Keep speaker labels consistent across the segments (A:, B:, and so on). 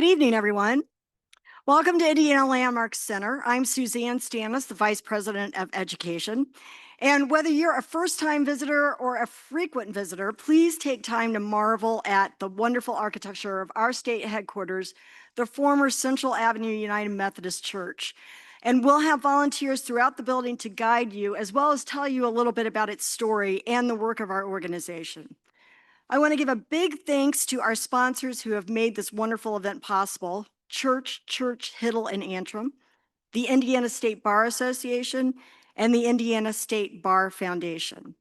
A: Good evening, everyone. Welcome to Indiana Landmark Center. I'm Suzanne Stanis, the Vice President of Education. And whether you're a first-time visitor or a frequent visitor, please take time to marvel at the wonderful architecture of our state headquarters, the former Central Avenue United Methodist Church. And we'll have volunteers throughout the building to guide you, as well as tell you a little bit about its story and the work of our organization. I want to give a big thanks to our sponsors who have made this wonderful event possible: Church, Hiddle, and Antrim, the Indiana State Bar Association, and the Indiana State Bar Foundation.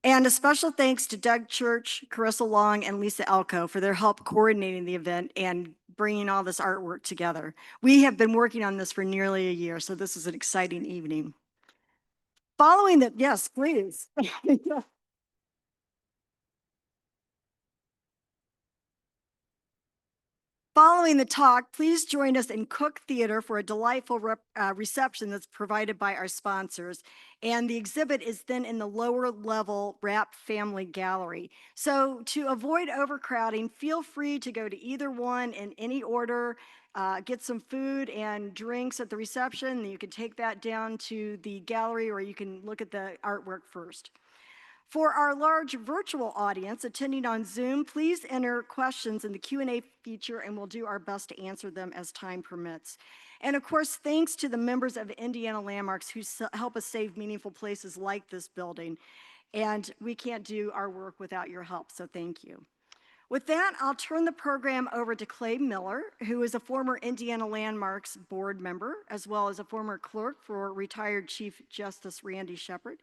A: And a special thanks to Doug Church, Carissa Long, and Lisa Elko for their help coordinating the event and bringing all this artwork together. We have been working on this for nearly a year, so this is an exciting evening. Following the, yes, please. Following the talk, please join us in Cook Theater for a delightful reception that's provided by our sponsors. And the exhibit is then in the lower level Wrap Family Gallery. So to avoid overcrowding, feel free to go to either one in any order, get some food and drinks at the reception. You can take that down to the gallery, or you can look at the artwork first. For our large virtual audience attending on Zoom, please enter questions in the Q&A feature and we'll do our best to answer them as time permits. And of course, thanks to the members of Indiana Landmarks who help us save meaningful places like this building. And we can't do our work without your help, so thank you. With that, I'll turn the program over to Clay Miller, who is a former Indiana Landmarks board member, as well as a former clerk for retired Chief Justice Randy Shepard,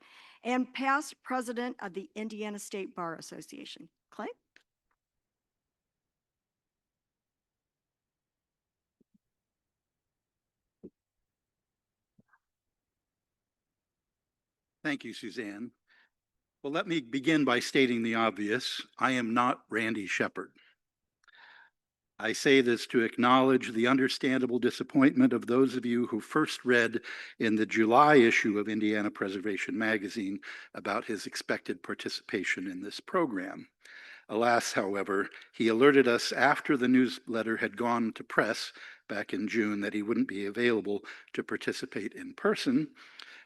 A: and past president of the Indiana State Bar Association. Clay?
B: Thank you, Suzanne. Well, let me begin by stating the obvious. I am not Randy Shepard. I say this to acknowledge the understandable disappointment of those of you who first read in the July issue of Indiana Preservation Magazine about his expected participation in this program. Alas, however, he alerted us after the newsletter had gone to press back in June that he wouldn't be available to participate in person,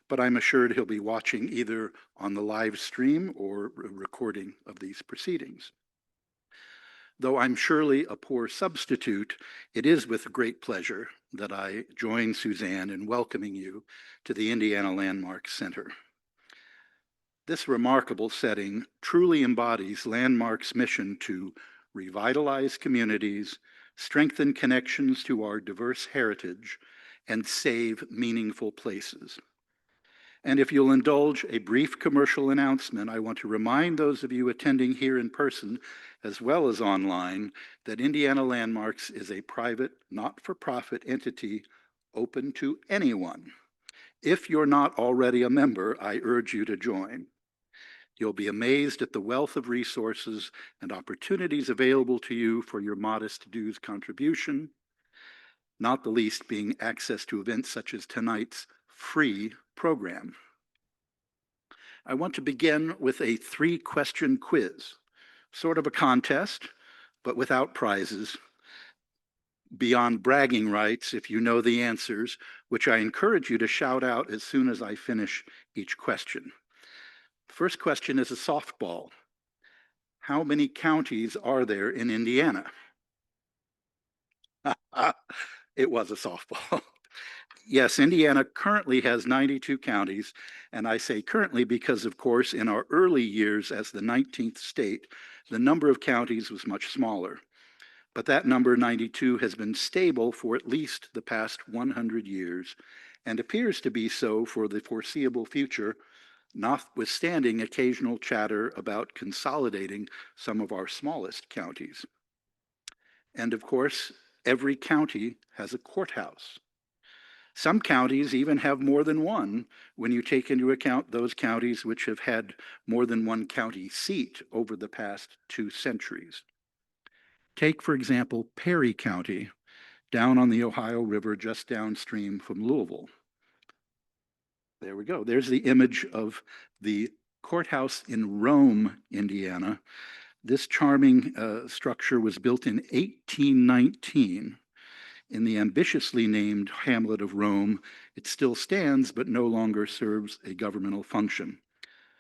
B: but I'm assured he'll be watching either on the live stream or a recording of these proceedings. Though I'm surely a poor substitute, it is with great pleasure that I join Suzanne in welcoming you to the Indiana Landmark Center. This remarkable setting truly embodies Landmark's mission to revitalize communities, strengthen connections to our diverse heritage, and save meaningful places. And if you'll indulge a brief commercial announcement, I want to remind those of you attending here in person, as well as online, that Indiana Landmarks is a private, not-for-profit entity open to anyone. If you're not already a member, I urge you to join. You'll be amazed at the wealth of resources and opportunities available to you for your modest dues contribution, not the least being access to events such as tonight's free program. I want to begin with a 3-question quiz, sort of a contest, but without prizes, beyond bragging rights if you know the answers, which I encourage you to shout out as soon as I finish each question. First question is a softball. How many counties are there in Indiana? It was a softball. Yes, Indiana currently has 92 counties, and I say currently because, of course, in our early years as the 19th state, the number of counties was much smaller. But that number, 92, has been stable for at least the past 100 years and appears to be so for the foreseeable future, notwithstanding occasional chatter about consolidating some of our smallest counties. And of course, every county has a courthouse. Some counties even have more than one when you take into account those counties which have had more than one county seat over the past 2 centuries. Take, for example, Perry County, down on the Ohio River just downstream from Louisville. There we go. There's the image of the courthouse in Rome, Indiana. This charming structure was built in 1819 In the ambitiously named hamlet of Rome, it still stands but no longer serves a governmental function.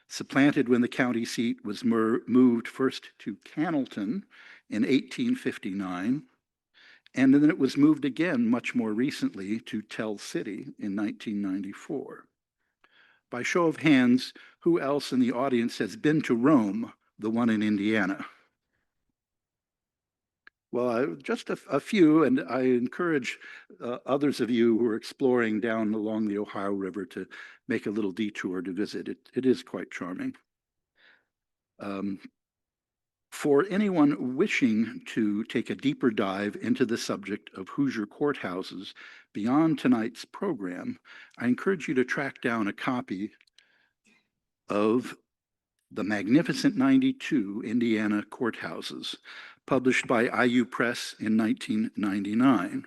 B: Supplanted when the county seat was moved first to Cannleton in 1859, and then it was moved again much more recently to Tell City in 1994. By show of hands, who else in the audience has been to Rome, the one in Indiana? Well, just a few, and I encourage others of you who are exploring down along the Ohio River to make a little detour to visit. It is quite charming. Um, for anyone wishing to take a deeper dive into the subject of Hoosier courthouses beyond tonight's program, I encourage you to track down a copy of The Magnificent 92 Indiana Courthouses, published by IU Press in 1999.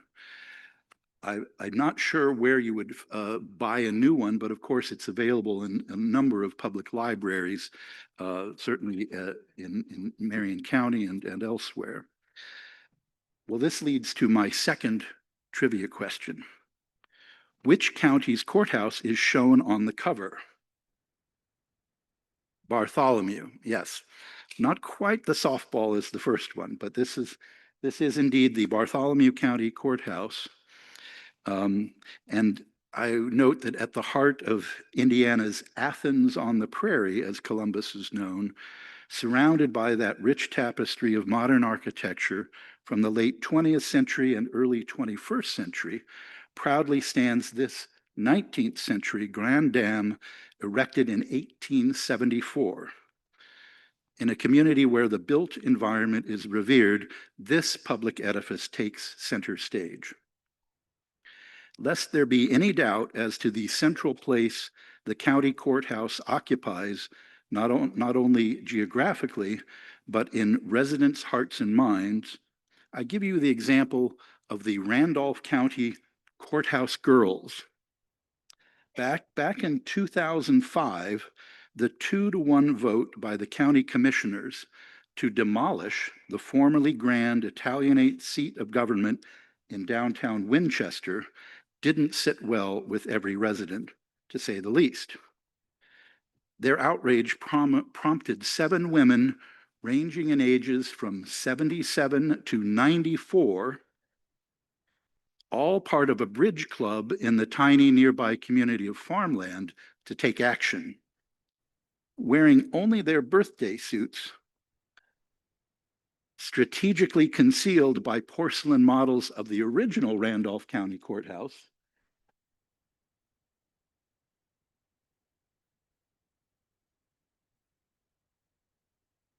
B: I'm not sure where you would buy a new one, but of course it's available in a number of public libraries, certainly in Marion County and elsewhere. Well, this leads to my second trivia question. Which county's courthouse is shown on the cover? Bartholomew, yes. Not quite the softball as the first one, but this is indeed the Bartholomew County Courthouse. And I note that at the heart of Indiana's Athens on the Prairie, as Columbus is known, surrounded by that rich tapestry of modern architecture from the late 20th century and early 21st century, proudly stands this 19th century grand dam erected in 1874. In a community where the built environment is revered, this public edifice takes center stage. Lest there be any doubt as to the central place the county courthouse occupies, not only geographically, but in residents' hearts and minds, I give you the example of the Randolph County Courthouse Girls. Back in 2005, the 2-to-1 vote by the county commissioners to demolish the formerly grand Italianate seat of government in downtown Winchester didn't sit well with every resident, to say the least. Their outrage prompted 7 women ranging in ages from 77 to 94, all part of a bridge club in the tiny nearby community of farmland, to take action. Wearing only their birthday suits, strategically concealed by porcelain models of the original Randolph County Courthouse,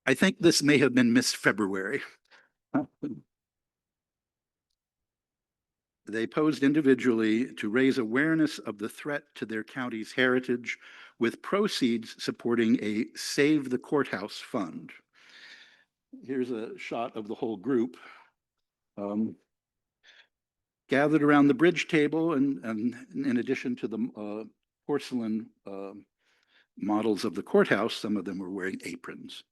B: I think this may have been Miss February. They posed individually to raise awareness of the threat to their county's heritage, with proceeds supporting a Save the Courthouse fund. Here's a shot of the whole group. Gathered around the bridge table, and in addition to the porcelain models of the courthouse, some of them were wearing aprons.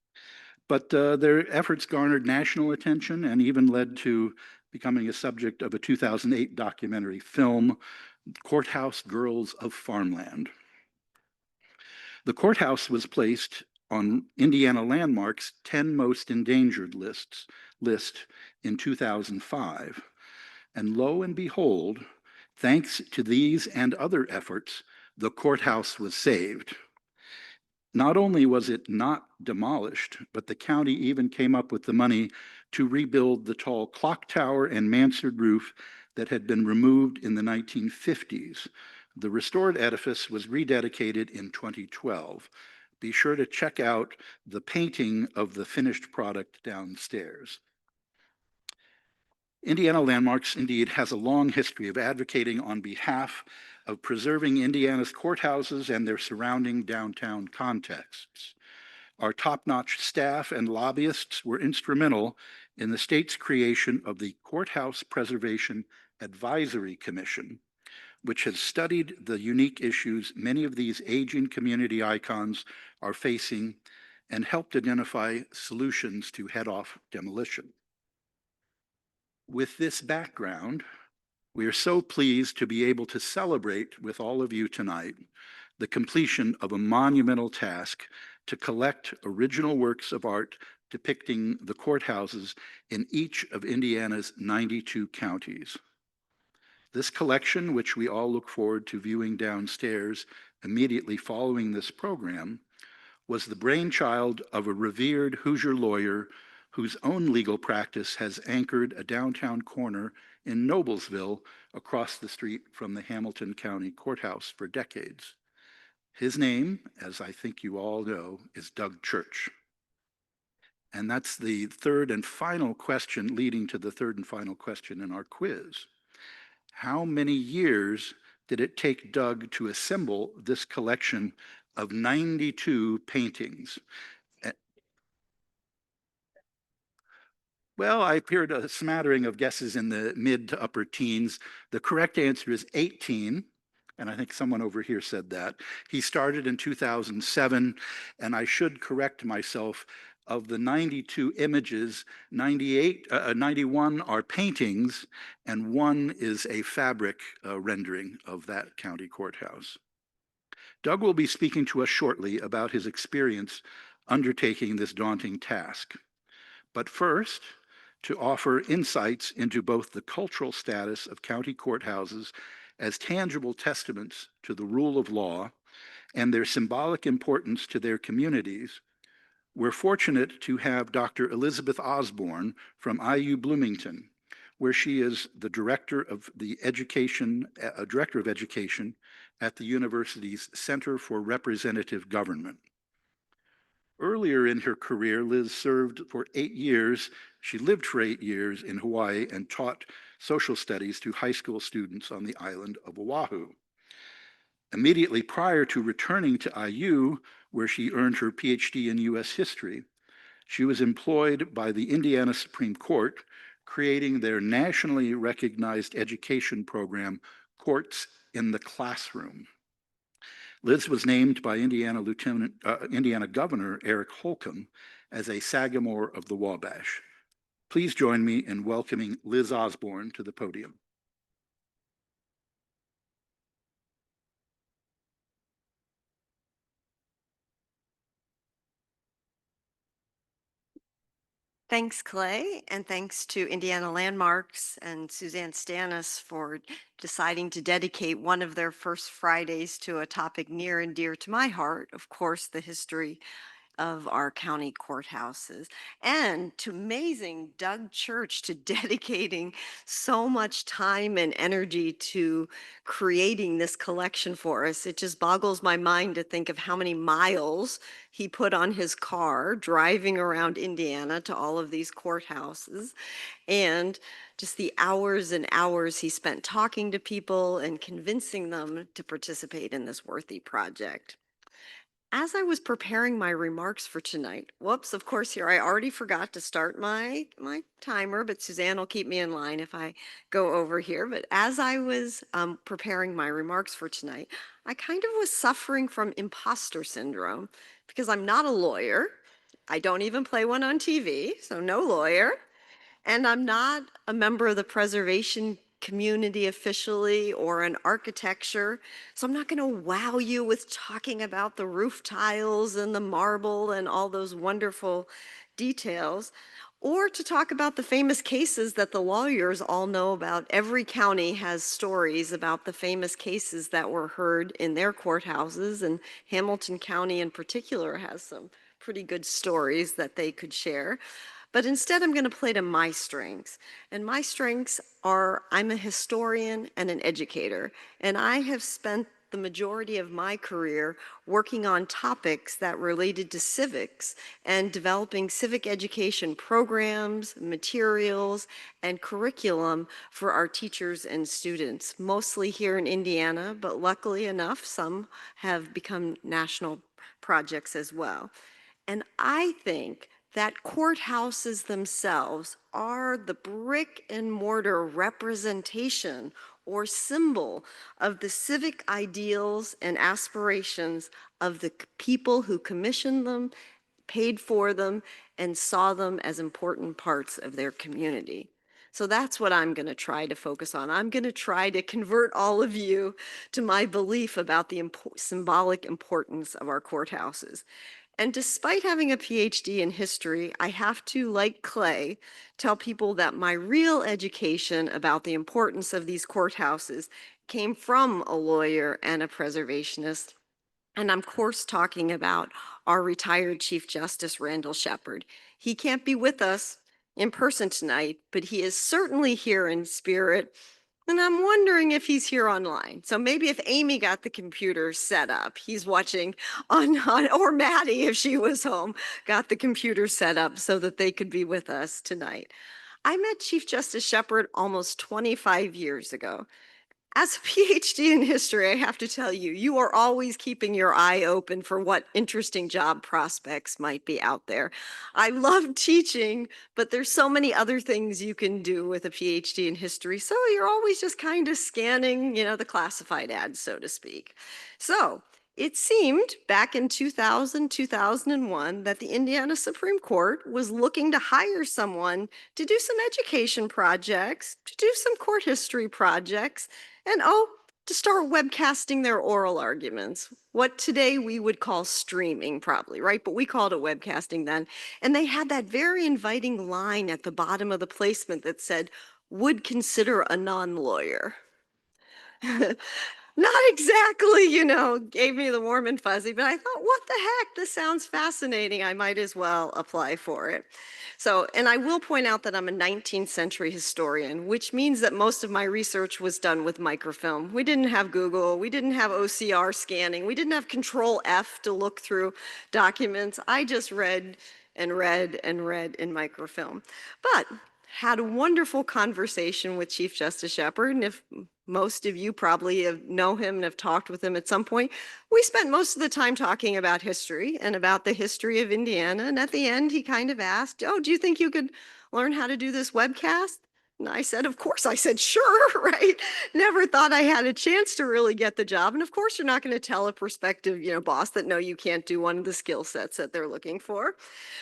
B: But their efforts garnered national attention and even led to becoming a subject of a 2008 documentary film, Courthouse Girls of Farmland. The courthouse was placed on Indiana Landmark's 10 Most Endangered list in 2005. And lo and behold, thanks to these and other efforts, the courthouse was saved. Not only was it not demolished, but the county even came up with the money to rebuild the tall clock tower and mansard roof that had been removed in the 1950s. The restored edifice was rededicated in 2012. Be sure to check out the painting of the finished product downstairs. Indiana Landmarks indeed has a long history of advocating on behalf of preserving Indiana's courthouses and their surrounding downtown contexts. Our top-notch staff and lobbyists were instrumental in the state's creation of the Courthouse Preservation Advisory Commission, which has studied the unique issues many of these aging community icons are facing and helped identify solutions to head off demolition. With this background, We are so pleased to be able to celebrate with all of you tonight the completion of a monumental task to collect original works of art depicting the courthouses in each of Indiana's 92 counties. This collection, which we all look forward to viewing downstairs immediately following this program, was the brainchild of a revered Hoosier lawyer whose own legal practice has anchored a downtown corner in Noblesville across the street from the Hamilton County Courthouse for decades. His name, as I think you all know, is Doug Church. And that's the third and final question leading to the third and final question in our quiz. How many years did it take Doug to assemble this collection of 92 paintings? Well, I heard a smattering of guesses in the mid to upper teens. The correct answer is 18, and I think someone over here said that. He started in 2007, and I should correct myself. Of the 92 images, 91 are paintings, and one is a fabric rendering of that county courthouse. Doug will be speaking to us shortly about his experience undertaking this daunting task. But first, to offer insights into both the cultural status of county courthouses as tangible testaments to the rule of law and their symbolic importance to their communities, we're fortunate to have Dr. Elizabeth Osborn from IU Bloomington, where she is the director of education at the university's Center for Representative Government. Earlier in her career, Liz served for 8 years. She lived for 8 years in Hawaii and taught social studies to high school students on the island of Oahu. Immediately prior to returning to IU, where she earned her PhD in U.S. history, she was employed by the Indiana Supreme Court, creating their nationally recognized education program, Courts in the Classroom. Liz was named by Indiana Governor Eric Holcomb as a Sagamore of the Wabash. Please join me in welcoming Liz Osborn to the podium.
C: Thanks, Clay, and thanks to Indiana Landmarks and Suzanne Stanis for deciding to dedicate one of their first Fridays to a topic near and dear to my heart, of course, the history of our county courthouses, and to amazing Doug Church to dedicating so much time and energy to creating this collection for us. It just boggles my mind to think of how many miles he put on his car driving around Indiana to all of these courthouses, and just the hours and hours he spent talking to people and convincing them to participate in this worthy project. As I was preparing my remarks for tonight, whoops, of course, here I already forgot to start my timer, but Suzanne will keep me in line if I go over here. But as I was preparing my remarks for tonight, I kind of was suffering from imposter syndrome because I'm not a lawyer. I don't even play one on TV, so no lawyer. And I'm not a member of the preservation community officially or an architecture. So I'm not going to wow you with talking about the roof tiles and the marble and all those wonderful details, or to talk about the famous cases that the lawyers all know about. Every county has stories about the famous cases that were heard in their courthouses, and Hamilton County in particular has some pretty good stories that they could share. But instead, I'm going to play to my strengths. And my strengths are I'm a historian and an educator. And I have spent the majority of my career working on topics that related to civics and developing civic education programs, materials, and curriculum for our teachers and students, mostly here in Indiana, but luckily enough, some have become national projects as well. And I think that courthouses themselves are the brick and mortar representation or symbol of the civic ideals and aspirations of the people who commissioned them, paid for them, and saw them as important parts of their community. So that's what I'm going to try to focus on. I'm going to try to convert all of you to my belief about the symbolic importance of our courthouses. And despite having a PhD in history, I have to, like Clay, tell people that my real education about the importance of these courthouses came from a lawyer and a preservationist. And I'm, of course, talking about our retired Chief Justice Randall Shepard. He can't be with us in person tonight, but he is certainly here in spirit. And I'm wondering if he's here online. So maybe if Amy got the computer set up, he's watching or Maddie, if she was home, got the computer set up so that they could be with us tonight. I met Chief Justice Shepard almost 25 years ago. As a PhD in history, I have to tell you, you are always keeping your eye open for what interesting job prospects might be out there. I love teaching, but there's so many other things you can do with a PhD in history. So you're always just kind of scanning, the classified ads, so to speak. So it seemed back in 2000, 2001 that the Indiana Supreme Court was looking to hire someone to do some education projects, to do some court history projects, and to start webcasting their oral arguments, what today we would call streaming probably, right? But we called it webcasting then. And they had that very inviting line at the bottom of the placement that said, would consider a non-lawyer. Not exactly, gave me the warm and fuzzy, but I thought, what the heck? This sounds fascinating. I might as well apply for it. So, and I will point out that I'm a 19th century historian, which means that most of my research was done with microfilm. We didn't have Google, we didn't have OCR scanning, we didn't have Control F to look through documents. I just read and read and read in microfilm. But had a wonderful conversation with Chief Justice Shepard, and if most of you probably know him and have talked with him at some point, we spent most of the time talking about history and about the history of Indiana. And at the end, he kind of asked, oh, do you think you could learn how to do this webcast? And I said, of course. I said, sure, right? Never thought I had a chance to really get the job. And of course, you're not going to tell a prospective, boss that no, you can't do one of the skill sets that they're looking for.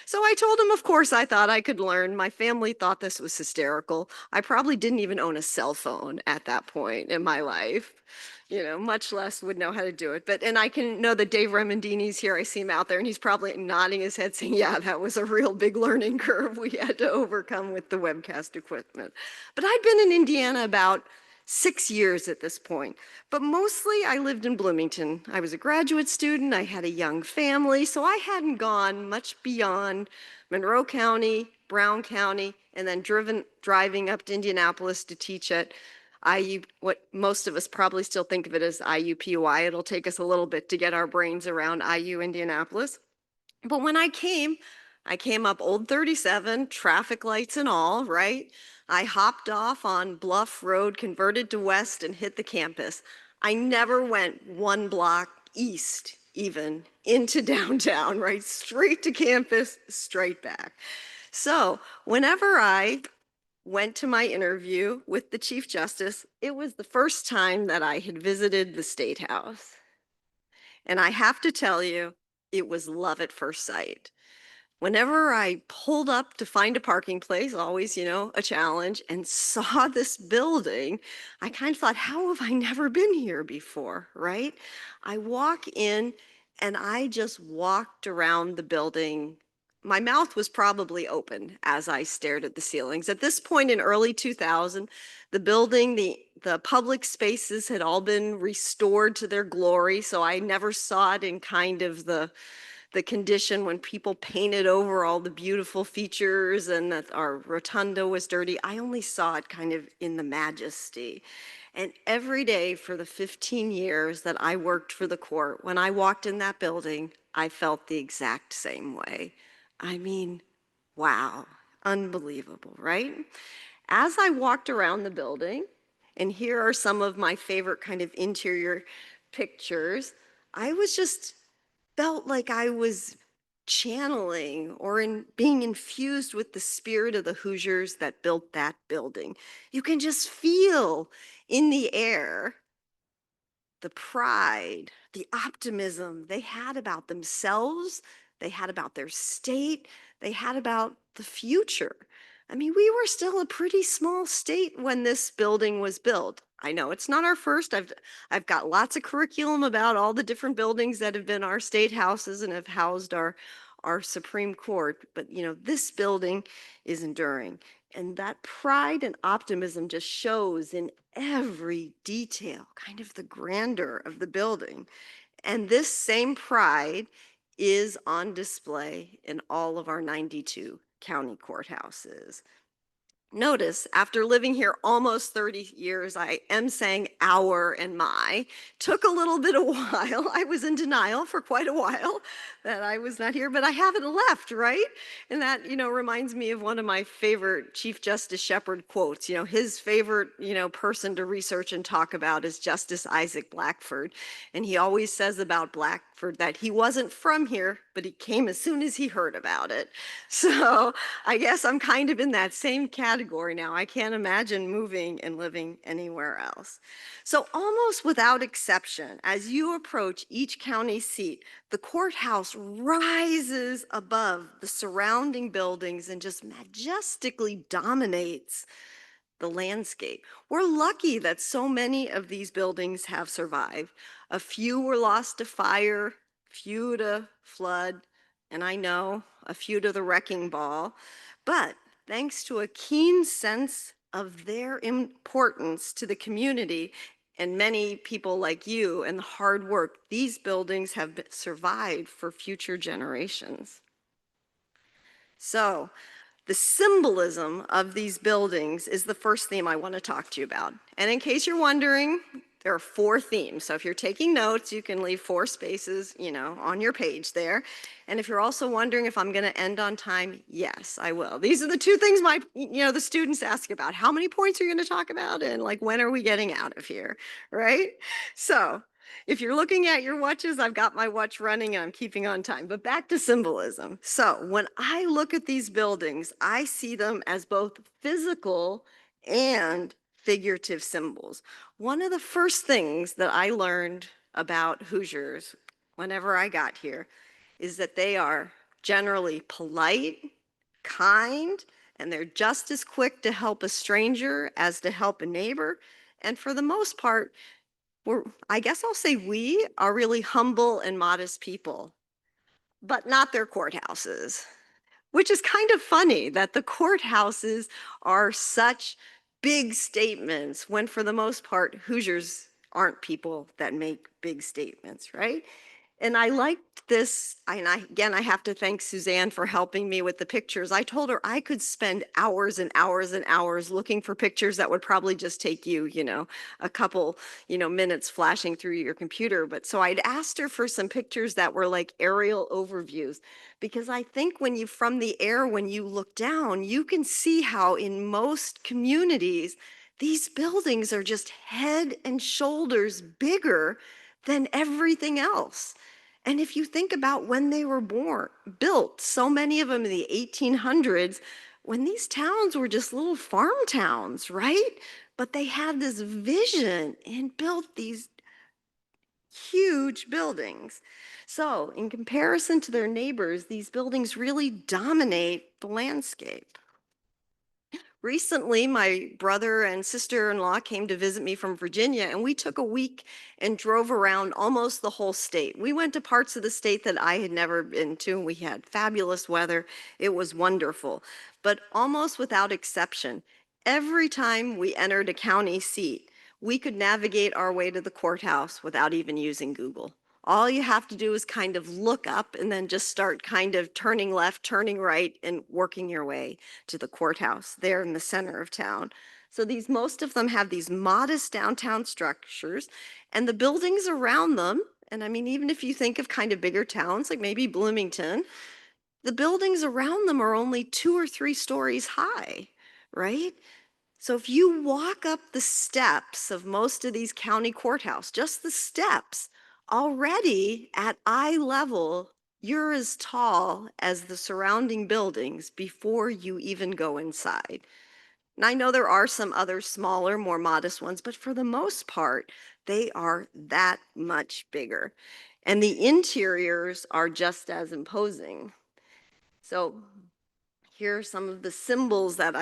C: So I told him, of course, I thought I could learn. My family thought this was hysterical. I probably didn't even own a cell phone at that point in my life, much less would know how to do it. And I can know that Dave Remendini's here. I see him out there, and he's probably nodding his head saying, yeah, that was a real big learning curve we had to overcome with the webcast equipment. But I'd been in Indiana about 6 years at this point, but mostly I lived in Bloomington. I was a graduate student, I had a young family, so I hadn't gone much beyond Monroe County, Brown County, and then driving up to Indianapolis to teach at IU, what most of us probably still think of it as IUPUI. It'll take us a little bit to get our brains around IU Indianapolis. But when I came up Old 37, traffic lights and all, right? I hopped off on Bluff Road, converted to west, and hit the campus. I never went one block east, even into downtown, right? Straight to campus, straight back. So whenever I went to my interview with the Chief Justice, it was the first time that I had visited the State House. And I have to tell you, it was love at first sight. Whenever I pulled up to find a parking place, always, a challenge, and saw this building, I kind of thought, how have I never been here before, right? I walk in and I just walked around the building. My mouth was probably open as I stared at the ceilings. At this point in early 2000, the building, the public spaces had all been restored to their glory, so I never saw it in kind of the condition when people painted over all the beautiful features and that our rotunda was dirty. I only saw it kind of in the majesty. And every day for the 15 years that I worked for the court, when I walked in that building, I felt the exact same way. I mean, wow, unbelievable, right? As I walked around the building, and here are some of my favorite kind of interior pictures, I was just felt like I was channeling or being infused with the spirit of the Hoosiers that built that building. You can just feel in the air the pride, the optimism they had about themselves, they had about their state, they had about the future. I mean, we were still a pretty small state when this building was built. I know it's not our first. I've got lots of curriculum about all the different buildings that have been our state houses and have housed our Supreme Court, but this building is enduring. And that pride and optimism just shows in every detail, kind of the grandeur of the building. And this same pride is on display in all of our 92 county courthouses. Notice, after living here almost 30 years, I am saying our and my. Took a little bit of while. I was in denial for quite a while that I was not here, but I haven't left, right? And that, reminds me of one of my favorite Chief Justice Shepard quotes. His favorite, person to research and talk about is Justice Isaac Blackford. And he always says about Blackford that he wasn't from here, but he came as soon as he heard about it. So I guess I'm kind of in that same category now. I can't imagine moving and living anywhere else. So almost without exception, as you approach each county seat, the courthouse rises above the surrounding buildings and just majestically dominates the landscape. We're lucky that so many of these buildings have survived. A few were lost to fire, few to flood, and I know a few to the wrecking ball. But thanks to a keen sense of their importance to the community and many people like you and the hard work, these buildings have survived for future generations. So, the symbolism of these buildings is the first theme I want to talk to you about. And in case you're wondering, there are 4 themes. So if you're taking notes, you can leave 4 spaces, on your page there. And if you're also wondering if I'm going to end on time, yes, I will. These are the 2 things the students ask about. How many points are you going to talk about? And when are we getting out of here? Right? So if you're looking at your watches, I've got my watch running and I'm keeping on time. But back to symbolism. So when I look at these buildings, I see them as both physical and figurative symbols. One of the first things that I learned about Hoosiers whenever I got here is that they are generally polite, kind, and they're just as quick to help a stranger as to help a neighbor. And for the most part, I guess I'll say we are really humble and modest people, but not their courthouses, which is kind of funny that the courthouses are such big statements when for the most part, Hoosiers aren't people that make big statements, right? And I liked this, again, I have to thank Suzanne for helping me with the pictures. I told her I could spend hours and hours and hours looking for pictures that would probably just take you, a couple, minutes flashing through your computer. But so I'd asked her for some pictures that were like aerial overviews, because I think from the air, when you look down, you can see how in most communities, these buildings are just head and shoulders bigger than everything else. And if you think about when they were built, so many of them in the 1800s, when these towns were just little farm towns, right? But they had this vision and built these huge buildings. So in comparison to their neighbors, these buildings really dominate the landscape. Recently, my brother and sister-in-law came to visit me from Virginia, and we took a week and drove around almost the whole state. We went to parts of the state that I had never been to, and we had fabulous weather. It was wonderful. But almost without exception, every time we entered a county seat, we could navigate our way to the courthouse without even using Google. All you have to do is kind of look up and then just start kind of turning left, turning right, and working your way to the courthouse there in the center of town. So most of them have these modest downtown structures, and the buildings around them, and I mean, even if you think of kind of bigger towns, like maybe Bloomington, the buildings around them are only 2 or 3 stories high, right? So if you walk up the steps of most of these county courthouse, just the steps, already at eye level, you're as tall as the surrounding buildings before you even go inside. And I know there are some other smaller, more modest ones, but for the most part, they are that much bigger. And the interiors are just as imposing. So here are some of the symbols that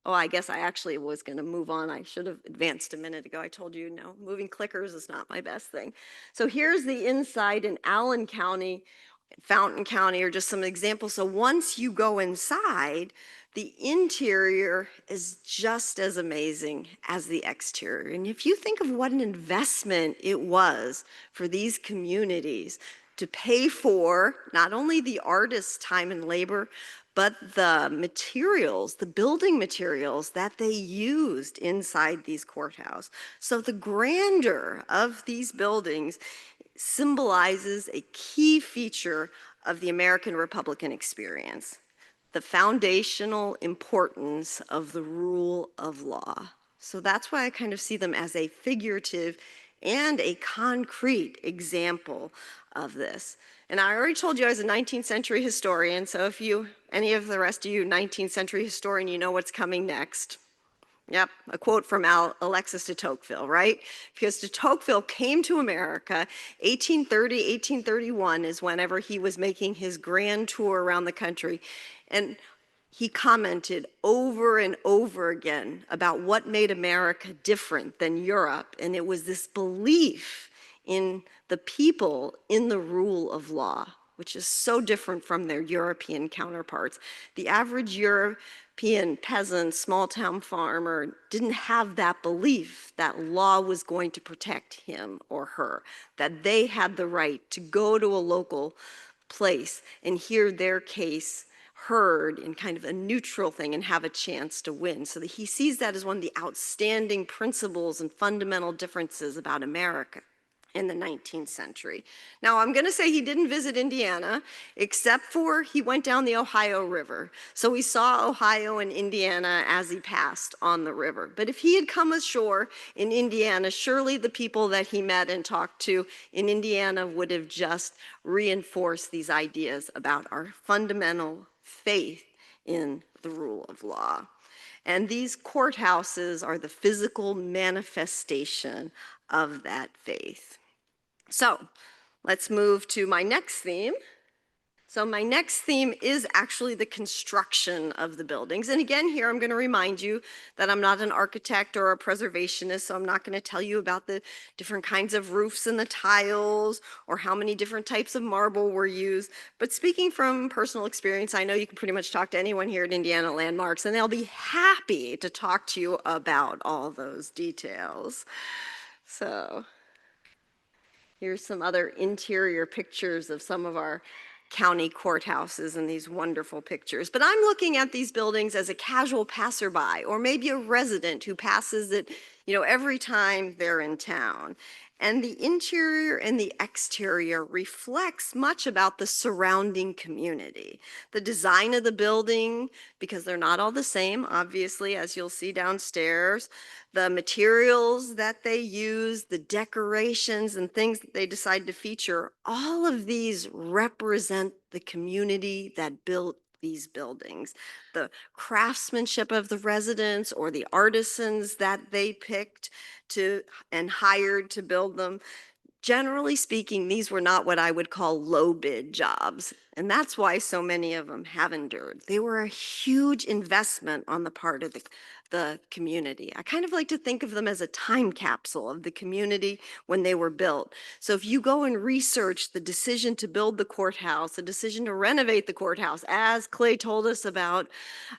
C: oh, I guess I actually was going to move on. I should have advanced a minute ago. I told you, no, moving clickers is not my best thing. So here's the inside in Allen County, Fountain County, or just some examples. So once you go inside, the interior is just as amazing as the exterior. And if you think of what an investment it was for these communities to pay for not only the artist's time and labor, but the materials, the building materials that they used inside these courthouses. So the grandeur of these buildings symbolizes a key feature of the American Republican experience, the foundational importance of the rule of law. So that's why I kind of see them as a figurative and a concrete example of this. And I already told you I was a 19th century historian, so if you, any of the rest of you 19th century historian, you know what's coming next. Yep, a quote from Alexis de Tocqueville, right? Because de Tocqueville came to America, 1830, 1831 is whenever he was making his grand tour around the country. And he commented over and over again about what made America different than Europe. And it was this belief in the people in the rule of law, which is so different from their European counterparts. The average European peasant, small town farmer didn't have that belief that law was going to protect him or her, that they had the right to go to a local place and hear their case heard in kind of a neutral thing and have a chance to win. So that he sees that as one of the outstanding principles and fundamental differences about America in the 19th century. Now, I'm going to say he didn't visit Indiana, except for he went down the Ohio River. So he saw Ohio and Indiana as he passed on the river. But if he had come ashore in Indiana, surely the people that he met and talked to in Indiana would have just reinforced these ideas about our fundamental faith in the rule of law. And these courthouses are the physical manifestation of that faith. So let's move to my next theme. So my next theme is actually the construction of the buildings. And again, here I'm going to remind you that I'm not an architect or a preservationist, so I'm not going to tell you about the different kinds of roofs and the tiles or how many different types of marble were used. But speaking from personal experience, I know you can pretty much talk to anyone here at Indiana Landmarks, and they'll be happy to talk to you about all those details. So here's some other interior pictures of some of our county courthouses and these wonderful pictures. But I'm looking at these buildings as a casual passerby or maybe a resident who passes it, every time they're in town. And the interior and the exterior reflects much about the surrounding community. The design of the building, because they're not all the same, obviously, as you'll see downstairs, the materials that they use, the decorations and things that they decide to feature, all of these represent the community that built these buildings. The craftsmanship of the residents or the artisans that they picked to and hired to build them. Generally speaking, these were not what I would call low bid jobs. And that's why so many of them have endured. They were a huge investment on the part of the community. I kind of like to think of them as a time capsule of the community when they were built. So if you go and research the decision to build the courthouse, the decision to renovate the courthouse, as Clay told us about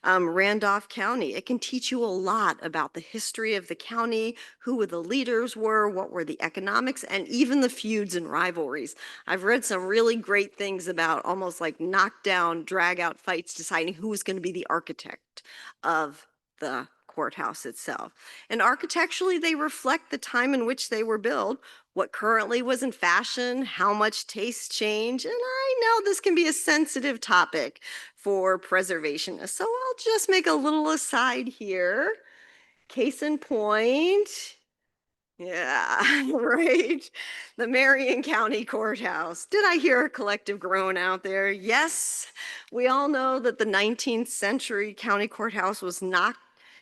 C: Randolph County, it can teach you a lot about the history of the county, who the leaders were, what were the economics, and even the feuds and rivalries. I've read some really great things about almost like knockdown, drag out fights deciding who was going to be the architect of the courthouse itself. And architecturally, they reflect the time in which they were built, what currently was in fashion, how much tastes change. And I know this can be a sensitive topic for preservationists. So I'll just make a little aside here. Case in point, yeah, right. The Marion County Courthouse. Did I hear a collective groan out there? Yes. We all know that the 19th century county courthouse was knocked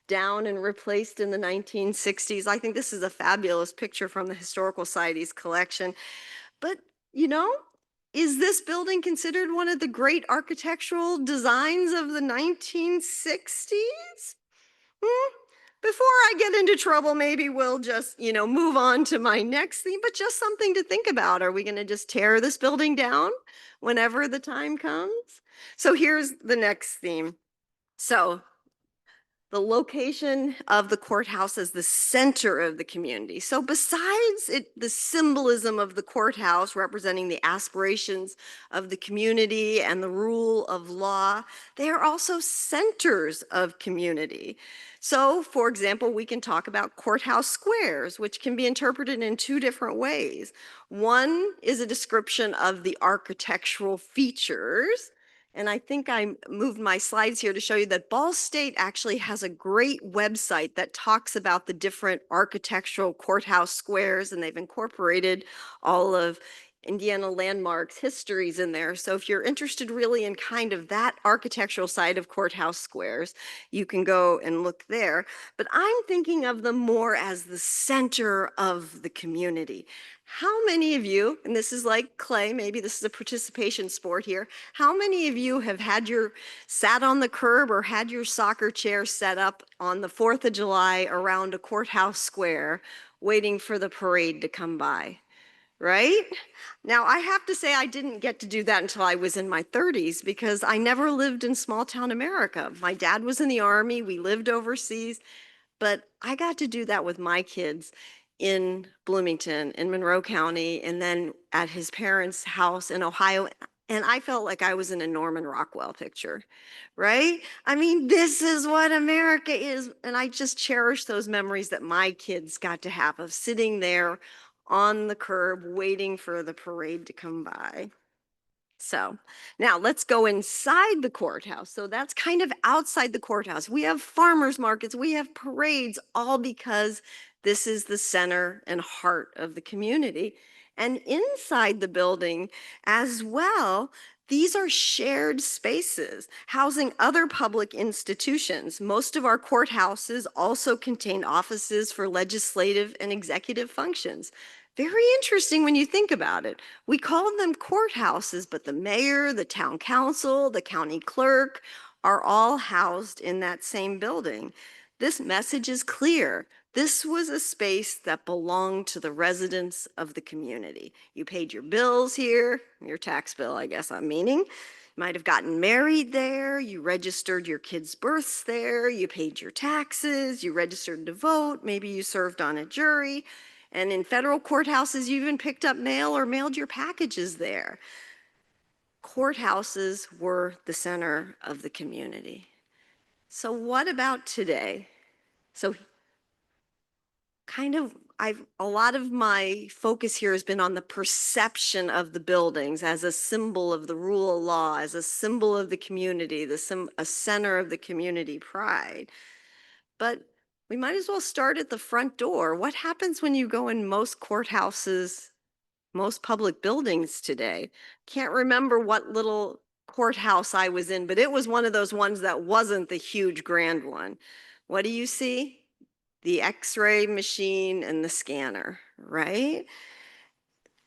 C: down and replaced in the 1960s. I think this is a fabulous picture from the Historical Society's collection. But, Is this building considered one of the great architectural designs of the 1960s? Before I get into trouble, maybe we'll just, move on to my next theme, but just something to think about. Are we going to just tear this building down whenever the time comes? So here's the next theme. So the location of the courthouse as the center of the community. So besides the symbolism of the courthouse representing the aspirations of the community and the rule of law, they are also centers of community. So, for example, we can talk about courthouse squares, which can be interpreted in two different ways. One is a description of the architectural features, and I think I moved my slides here to show you that Ball State actually has a great website that talks about the different architectural courthouse squares, and they've incorporated all of Indiana landmarks, histories in there. So if you're interested really in kind of that architectural side of courthouse squares, you can go and look there. But I'm thinking of them more as the center of the community. How many of you, and this is like Clay, maybe this is a participation sport here, how many of you have sat on the curb or had your soccer chair set up on the 4th of July around a courthouse square waiting for the parade to come by? Right? Now, I have to say I didn't get to do that until I was in my 30s because I never lived in small town America. My dad was in the Army, we lived overseas, but I got to do that with my kids in Bloomington, in Monroe County, and then at his parents' house in Ohio. And I felt like I was in a Norman Rockwell picture, right? I mean, this is what America is. And I just cherish those memories that my kids got to have of sitting there on the curb waiting for the parade to come by. So now let's go inside the courthouse. So that's kind of outside the courthouse. We have farmers markets, we have parades, all because this is the center and heart of the community. And inside the building as well, these are shared spaces housing other public institutions. Most of our courthouses also contain offices for legislative and executive functions. Very interesting when you think about it. We call them courthouses, but the mayor, the town council, the county clerk are all housed in that same building. This message is clear. This was a space that belonged to the residents of the community. You paid your bills here, your tax bill, I guess I'm meaning. You might have gotten married there, you registered your kids' births there, you paid your taxes, you registered to vote, maybe you served on a jury. And in federal courthouses, you even picked up mail or mailed your packages there. Courthouses were the center of the community. So what about today? So a lot of my focus here has been on the perception of the buildings as a symbol of the rule of law, as a symbol of the community, a center of the community pride. But we might as well start at the front door. What happens when you go in most courthouses, most public buildings today? Can't remember what little courthouse I was in, but it was one of those ones that wasn't the huge grand one. What do you see? The X-ray machine and the scanner, right?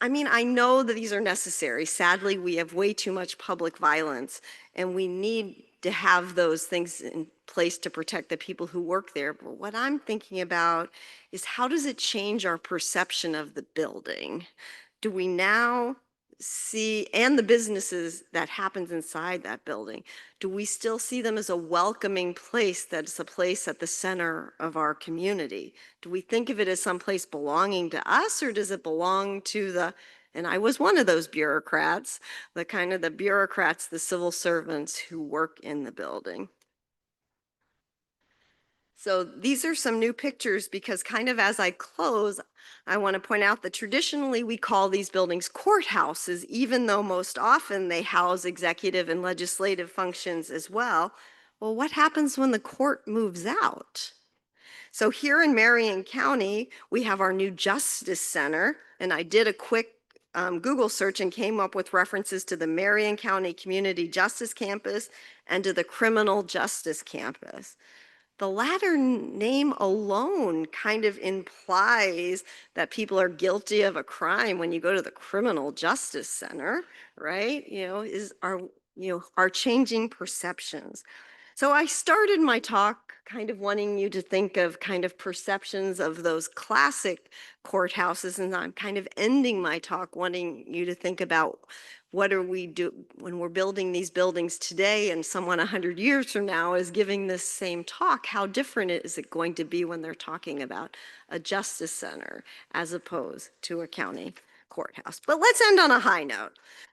C: I mean, I know that these are necessary. Sadly, we have way too much public violence, and we need to have those things in place to protect the people who work there. But what I'm thinking about is how does it change our perception of the building? Do we now see, and the businesses that happens inside that building, do we still see them as a welcoming place that's a place at the center of our community? Do we think of it as someplace belonging to us, or does it belong to and I was one of those bureaucrats, the bureaucrats, the civil servants who work in the building. So these are some new pictures because kind of as I close, I want to point out that traditionally we call these buildings courthouses, even though most often they house executive and legislative functions as well. Well, what happens when the court moves out? So here in Marion County, we have our new Justice Center, and I did a quick Google search and came up with references to the Marion County Community Justice Campus and to the Criminal Justice Campus. The latter name alone kind of implies that people are guilty of a crime when you go to the criminal justice center, right? Are changing perceptions. So I started my talk kind of wanting you to think of kind of perceptions of those classic courthouses, and I'm kind of ending my talk wanting you to think about what are we do when we're building these buildings today, and someone 100 years from now is giving this same talk. How different is it going to be when they're talking about a justice center as opposed to a county courthouse? But let's end on a high note.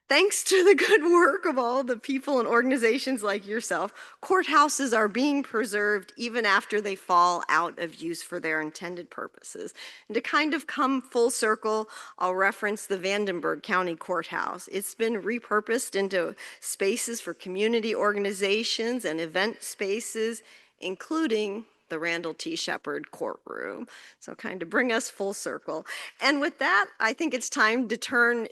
C: Thanks to the good work of all the people and organizations like yourself, courthouses are being preserved even after they fall out of use for their intended purposes. And to kind of come full circle, I'll reference the Vandenberg County Courthouse. It's been repurposed into spaces for community organizations and event spaces, including the Randall T. Shepard courtroom. So kind of bring us full circle. And with that, I think it's time to turn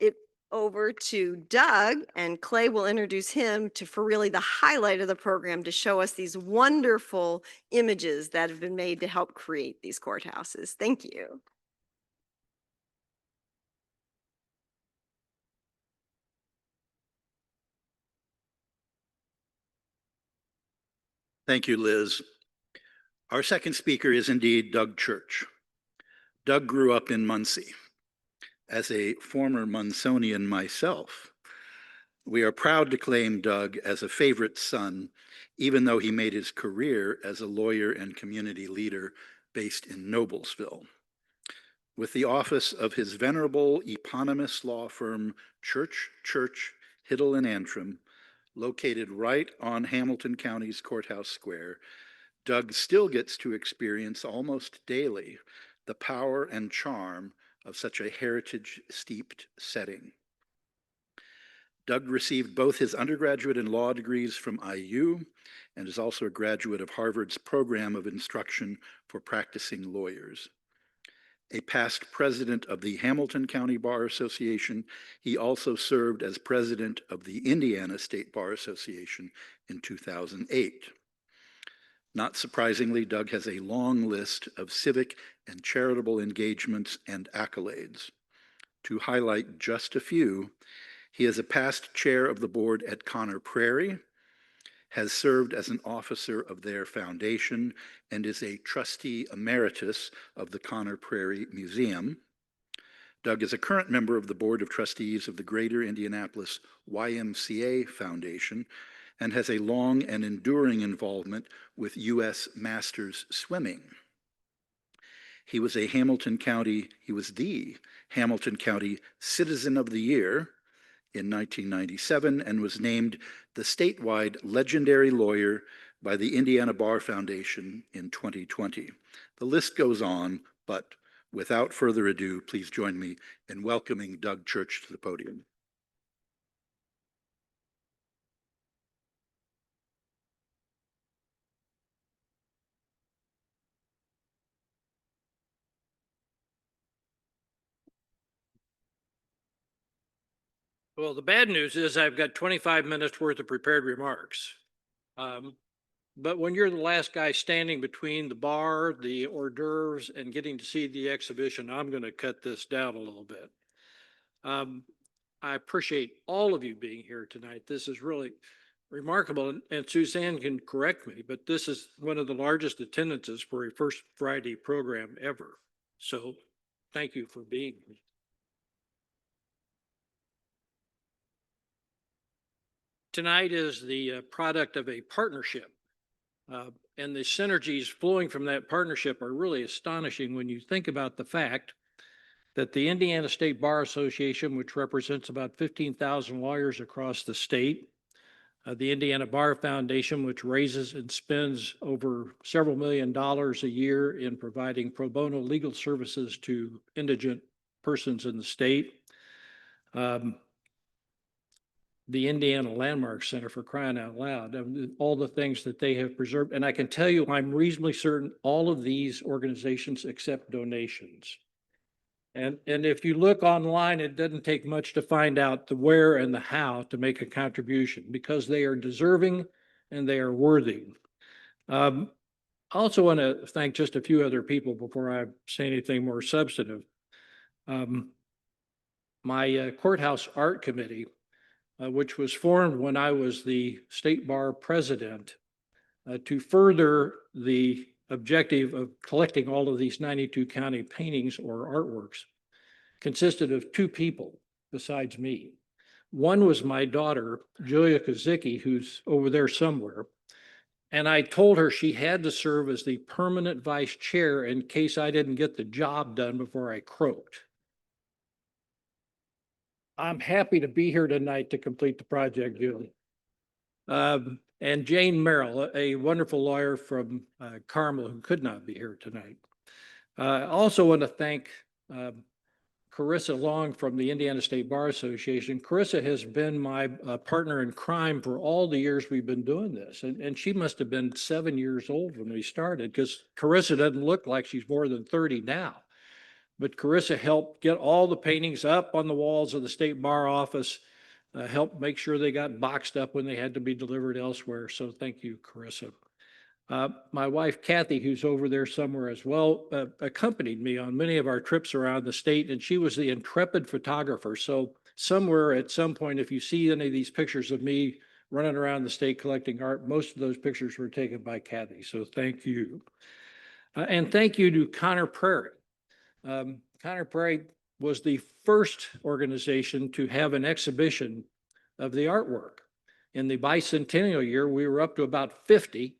C: it over to Doug, and Clay will introduce him for really the highlight of the program, to show us these wonderful images that have been made to help create these courthouses. Thank you.
B: Thank you, Liz. Our second speaker is indeed Doug Church. Doug grew up in Muncie. As a former Munsonian myself, we are proud to claim Doug as a favorite son, even though he made his career as a lawyer and community leader based in Noblesville. With the office of his venerable eponymous law firm, Church, Hiddle and Antrim, located right on Hamilton County's Courthouse Square, Doug still gets to experience almost daily the power and charm of such a heritage-steeped setting. Doug received both his undergraduate and law degrees from IU and is also a graduate of Harvard's program of instruction for practicing lawyers. A past president of the Hamilton County Bar Association, he also served as president of the Indiana State Bar Association in 2008. Not surprisingly, Doug has a long list of civic and charitable engagements and accolades. To highlight just a few, he is a past chair of the board at Conner Prairie, has served as an officer of their foundation, and is a trustee emeritus of the Conner Prairie Museum. Doug is a current member of the Board of Trustees of the Greater Indianapolis YMCA Foundation and has a long and enduring involvement with U.S. Masters Swimming. He was the Hamilton County Citizen of the Year in 1997 and was named the statewide legendary lawyer by the Indiana Bar Foundation in 2020. The list goes on, but without further ado, please join me in welcoming Doug Church to the podium.
D: Well, the bad news is I've got 25 minutes worth of prepared remarks. But when you're the last guy standing between the bar, the hors d'oeuvres, and getting to see the exhibition, I'm going to cut this down a little bit. I appreciate all of you being here tonight. This is really remarkable, and Suzanne can correct me, but this is one of the largest attendances for a First Friday program ever. So thank you for being here. Tonight is the product of a partnership, and the synergies flowing from that partnership are really astonishing when you think about the fact that the Indiana State Bar Association, which represents about 15,000 lawyers across the state, the Indiana Bar Foundation, which raises and spends over several $1 million a year in providing pro bono legal services to indigent persons in the state, the Indiana Landmark Center, for crying out loud, all the things that they have preserved. And I can tell you, I'm reasonably certain all of these organizations accept donations. And if you look online, it doesn't take much to find out the where and the how to make a contribution, because they are deserving and they are worthy. I also want to thank just a few other people before I say anything more substantive. My courthouse art committee, which was formed when I was the state bar president, to further the objective of collecting all of these 92 county paintings or artworks, consisted of two people besides me. One was my daughter, Julia Kozicki, who's over there somewhere. And I told her she had to serve as the permanent vice chair in case I didn't get the job done before I croaked. I'm happy to be here tonight to complete the project, Julie. And Jane Merrill, a wonderful lawyer from Carmel who could not be here tonight. I also want to thank Carissa Long from the Indiana State Bar Association. Carissa has been my partner in crime for all the years we've been doing this. And she must have been 7 years old when we started, because Carissa doesn't look like she's more than 30 now. But Carissa helped get all the paintings up on the walls of the State Bar office, helped make sure they got boxed up when they had to be delivered elsewhere. So thank you, Carissa. My wife, Kathy, who's over there somewhere as well, accompanied me on many of our trips around the state, and she was the intrepid photographer. So somewhere at some point, if you see any of these pictures of me running around the state collecting art, most of those pictures were taken by Kathy. So thank you. And thank you to Connor Prairie. Connor Prairie was the first organization to have an exhibition of the artwork. In the bicentennial year, we were up to about 50.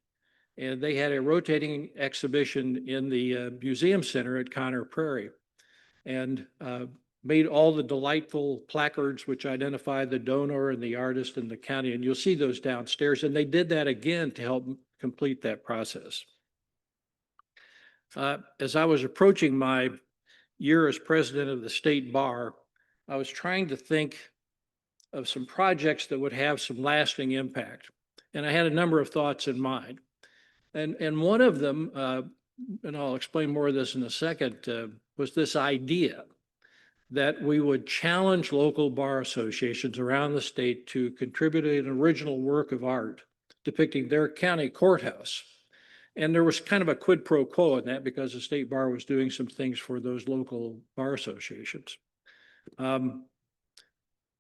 D: And they had a rotating exhibition in the museum center at Connor Prairie, and made all the delightful placards which identify the donor and the artist and the county. And you'll see those downstairs. And they did that again to help complete that process. As I was approaching my year as president of the state bar, I was trying to think of some projects that would have some lasting impact. And I had a number of thoughts in mind. And one of them, and I'll explain more of this in a second, was this idea that we would challenge local bar associations around the state to contribute an original work of art depicting their county courthouse. And there was kind of a quid pro quo in that, because the state bar was doing some things for those local bar associations.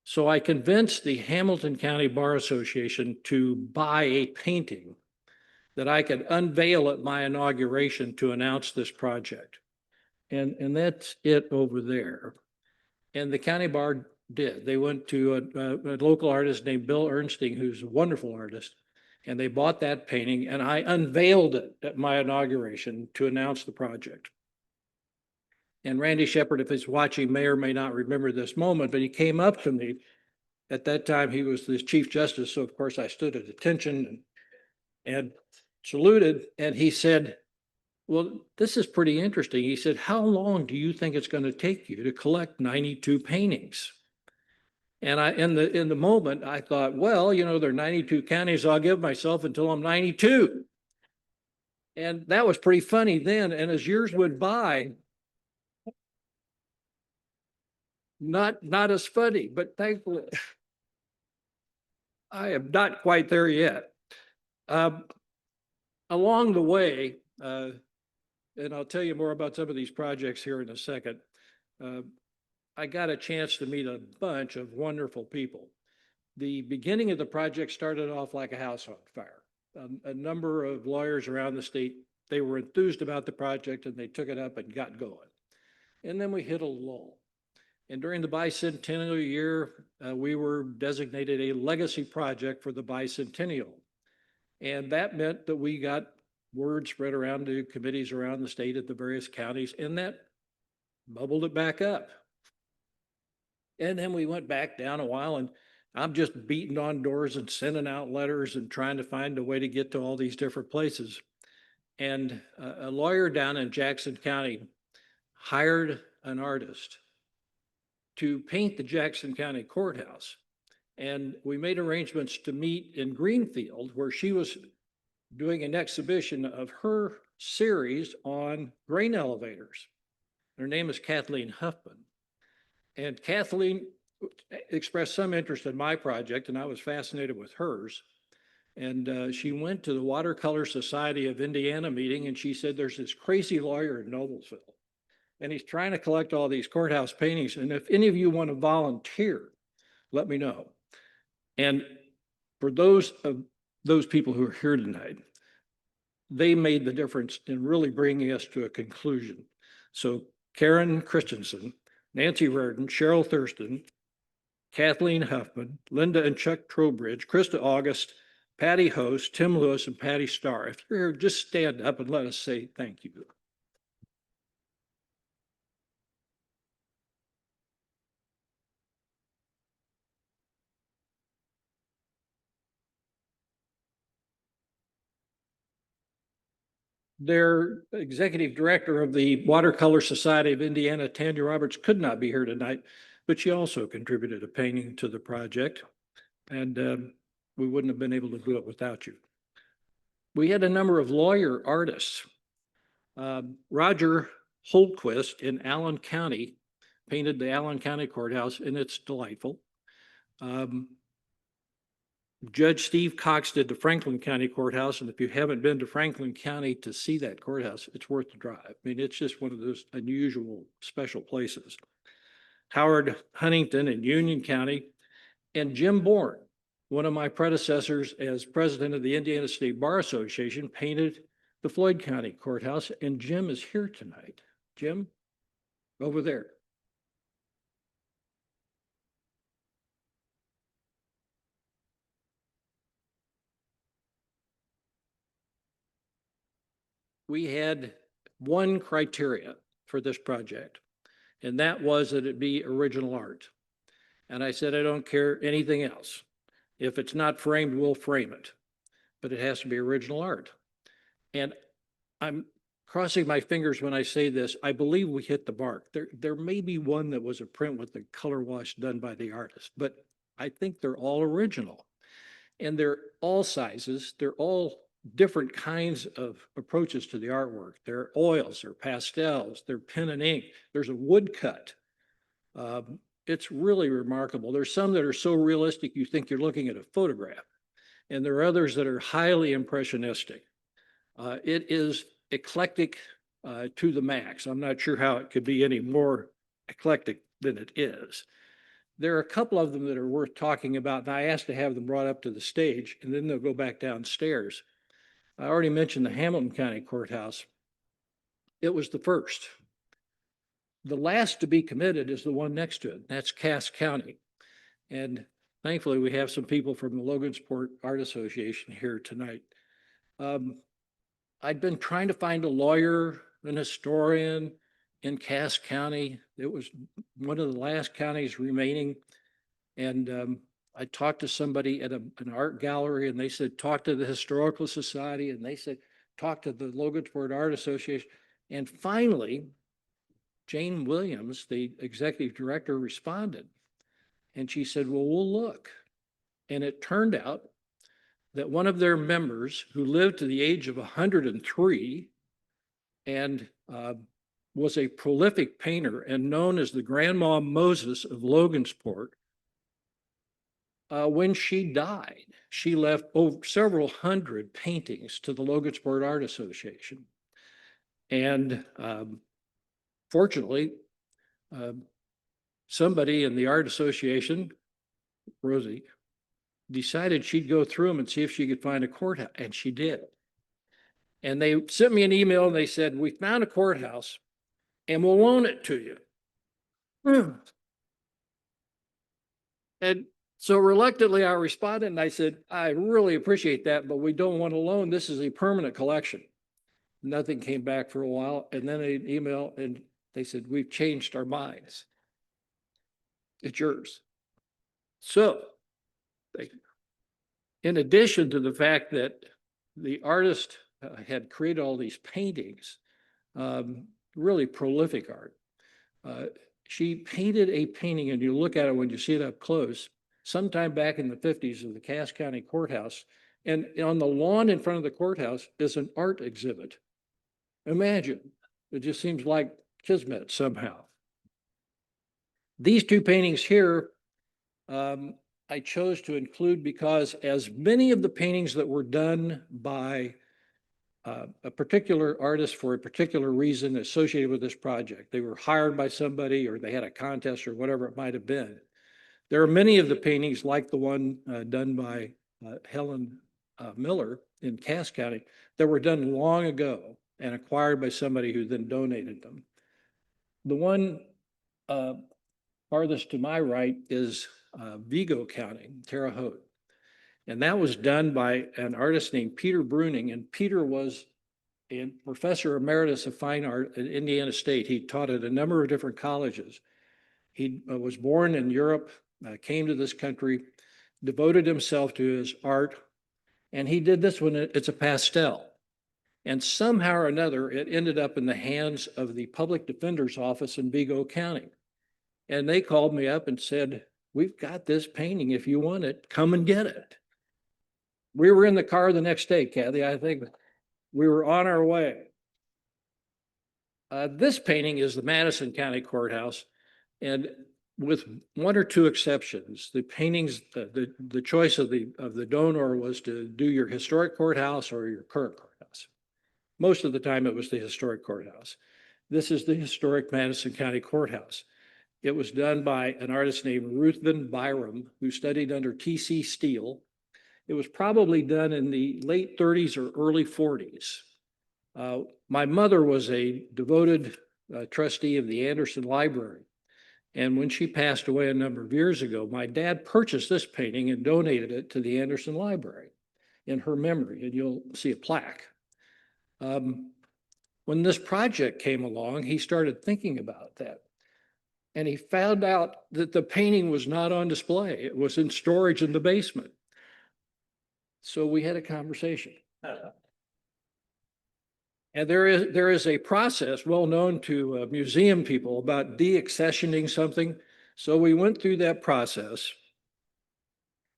D: So I convinced the Hamilton County Bar Association to buy a painting that I could unveil at my inauguration to announce this project. And that's it over there. And the county bar did. They went to a local artist named Bill Ernstine, who's a wonderful artist, and they bought that painting, and I unveiled it at my inauguration to announce the project. And Randy Shepard, if he's watching, may or may not remember this moment, but he came up to me. At that time, he was the Chief Justice, so of course I stood at attention and saluted, and he said, well, this is pretty interesting. He said, how long do you think it's going to take you to collect 92 paintings? And in the moment, I thought, well, you know, there are 92 counties. I'll give myself until I'm 92. And that was pretty funny then. And as years went by, not as funny, but thankfully, I am not quite there yet. Along the way, and I'll tell you more about some of these projects here in a second, I got a chance to meet a bunch of wonderful people. The beginning of the project started off like a house on fire. A number of lawyers around the state, they were enthused about the project and they took it up and got going. And then we hit a lull. And during the bicentennial year, we were designated a legacy project for the bicentennial. And that meant that we got word spread around to committees around the state at the various counties, and that bubbled it back up. And then we went back down a while, and I'm just beating on doors and sending out letters and trying to find a way to get to all these different places. And a lawyer down in Jackson County hired an artist to paint the Jackson County courthouse. And we made arrangements to meet in Greenfield, where she was doing an exhibition of her series on grain elevators. Her name is Kathleen Huffman. And Kathleen expressed some interest in my project, and I was fascinated with hers. And she went to the Watercolor Society of Indiana meeting, and she said, there's this crazy lawyer in Noblesville, and he's trying to collect all these courthouse paintings. And if any of you want to volunteer, let me know. And for those people who are here tonight, they made the difference in really bringing us to a conclusion. So Karen Christensen, Nancy Reardon, Cheryl Thurston, Kathleen Huffman, Linda and Chuck Trowbridge, Krista August, Patty Host, Tim Lewis, and Patty Starr. If you're here, just stand up and let us say thank you. Their executive director of the Watercolor Society of Indiana, Tanya Roberts, could not be here tonight, but she also contributed a painting to the project, and we wouldn't have been able to do it without you. We had a number of lawyer artists. Roger Holtquist in Allen County painted the Allen County Courthouse, and it's delightful. Judge Steve Cox did the Franklin County Courthouse, and if you haven't been to Franklin County to see that courthouse, it's worth the drive. I mean, it's just one of those unusual, special places. Howard Huntington in Union County, and Jim Bourne, one of my predecessors as president of the Indiana State Bar Association, painted the Floyd County Courthouse, and Jim is here tonight. Jim, over there. We had one criteria for this project, and that was that it be original art. And I said, I don't care anything else. If it's not framed, we'll frame it, but it has to be original art. And I'm crossing my fingers when I say this. I believe we hit the mark. There may be one that was a print with the color wash done by the artist, but I think they're all original. And they're all sizes. They're all different kinds of approaches to the artwork. They're oils, they're pastels, they're pen and ink. There's a woodcut. It's really remarkable. There's some that are so realistic you think you're looking at a photograph, and there are others that are highly impressionistic. It is eclectic to the max. I'm not sure how it could be any more eclectic than it is. There are a couple of them that are worth talking about, and I asked to have them brought up to the stage, and then they'll go back downstairs. I already mentioned the Hamilton County Courthouse. It was the first. The last to be committed is the one next to it. That's Cass County. And thankfully, we have some people from the Logansport Art Association here tonight. I'd been trying to find a lawyer, an historian in Cass County. It was one of the last counties remaining. And I talked to somebody at an art gallery, and they said, talk to the Historical Society. And they said, talk to the Logansport Art Association. And finally, Jane Williams, the executive director, responded. And she said, well, we'll look. And it turned out that one of their members, who lived to the age of 103 and was a prolific painter and known as the Grandma Moses of Logansport, when she died, she left several hundred paintings to the Logansport Art Association. And fortunately, somebody in the Art Association, Rosie, decided she'd go through them and see if she could find a courthouse, and she did. And they sent me an email and they said, we found a courthouse and we'll loan it to you. And so reluctantly, I responded and I said, I really appreciate that, but we don't want to loan. This is a permanent collection. Nothing came back for a while. And then an email and they said, we've changed our minds. It's yours. So, thank you. In addition to the fact that the artist had created all these paintings, really prolific art, she painted a painting, and you look at it when you see it up close, sometime back in the 50s of the Cass County Courthouse. And on the lawn in front of the courthouse is an art exhibit. Imagine, it just seems like kismet somehow. These two paintings here I chose to include because as many of the paintings that were done by a particular artist for a particular reason associated with this project, they were hired by somebody or they had a contest or whatever it might have been. There are many of the paintings like the one done by Helen Miller in Cass County that were done long ago and acquired by somebody who then donated them. The one farthest to my right is Vigo County, Terre Haute. And that was done by an artist named Peter Bruning. And Peter was a professor emeritus of fine art at Indiana State. He taught at a number of different colleges. He was born in Europe, came to this country, devoted himself to his art. And he did this one, it's a pastel. And somehow or another, it ended up in the hands of the public defender's office in Vigo County. And they called me up and said, "We've got this painting. If you want it, come and get it." We were in the car the next day, Kathy. I think we were on our way. This painting is the Madison County Courthouse. And with one or two exceptions, the paintings, the choice of the donor was to do your historic courthouse or your current courthouse. Most of the time it was the historic courthouse. This is the historic Madison County Courthouse. It was done by an artist named Ruthven Byram, who studied under T.C. Steele. It was probably done in the late 30s or early 40s. My mother was a devoted trustee of the Anderson Library. And when she passed away a number of years ago, my dad purchased this painting and donated it to the Anderson Library in her memory, and you'll see a plaque. When this project came along, he started thinking about that. And he found out that the painting was not on display. It was in storage in the basement. So we had a conversation. And there is a process well known to museum people about deaccessioning something. So we went through that process,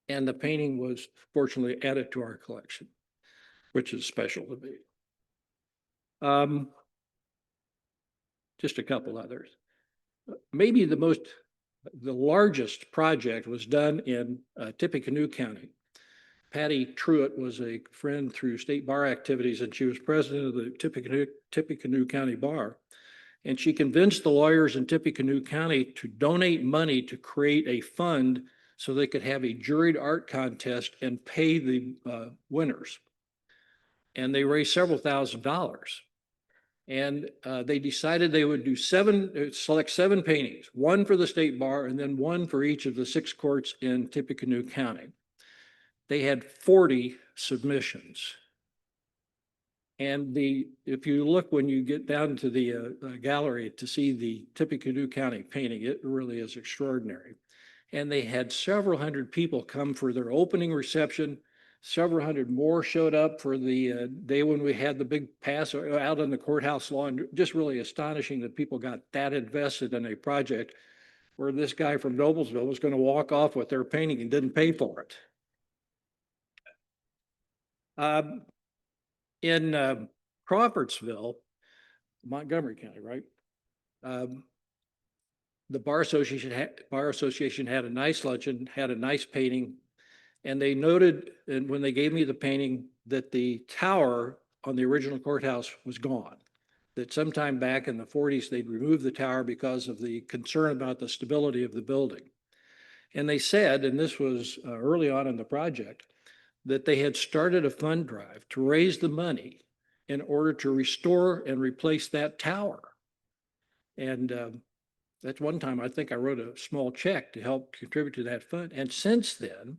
D: and the painting was fortunately added to our collection, which is special to me. Just a couple others. Maybe the largest project was done in Tippecanoe County. Patty Truitt was a friend through state bar activities, and she was president of the Tippecanoe County Bar. And she convinced the lawyers in Tippecanoe County to donate money to create a fund so they could have a juried art contest and pay the winners. And they raised several $1,000s. And they decided they would do select 7 paintings, 1 for the state bar and then 1 for each of the 6 courts in Tippecanoe County. They had 40 submissions. And if you look when you get down to the gallery to see the Tippecanoe County painting, it really is extraordinary. And they had several hundred people come for their opening reception. Several hundred more showed up for the day when we had the big pass out on the courthouse lawn. Just really astonishing that people got that invested in a project where this guy from Noblesville was going to walk off with their painting and didn't pay for it. In Crawfordsville, Montgomery County, right? The Bar Association had a nice luncheon, had a nice painting, and they noted, and when they gave me the painting, that the tower on the original courthouse was gone. That sometime back in the 40s, they'd removed the tower because of the concern about the stability of the building. And they said, and this was early on in the project, that they had started a fund drive to raise the money in order to restore and replace that tower. And that's one time I think I wrote a small check to help contribute to that fund. And since then,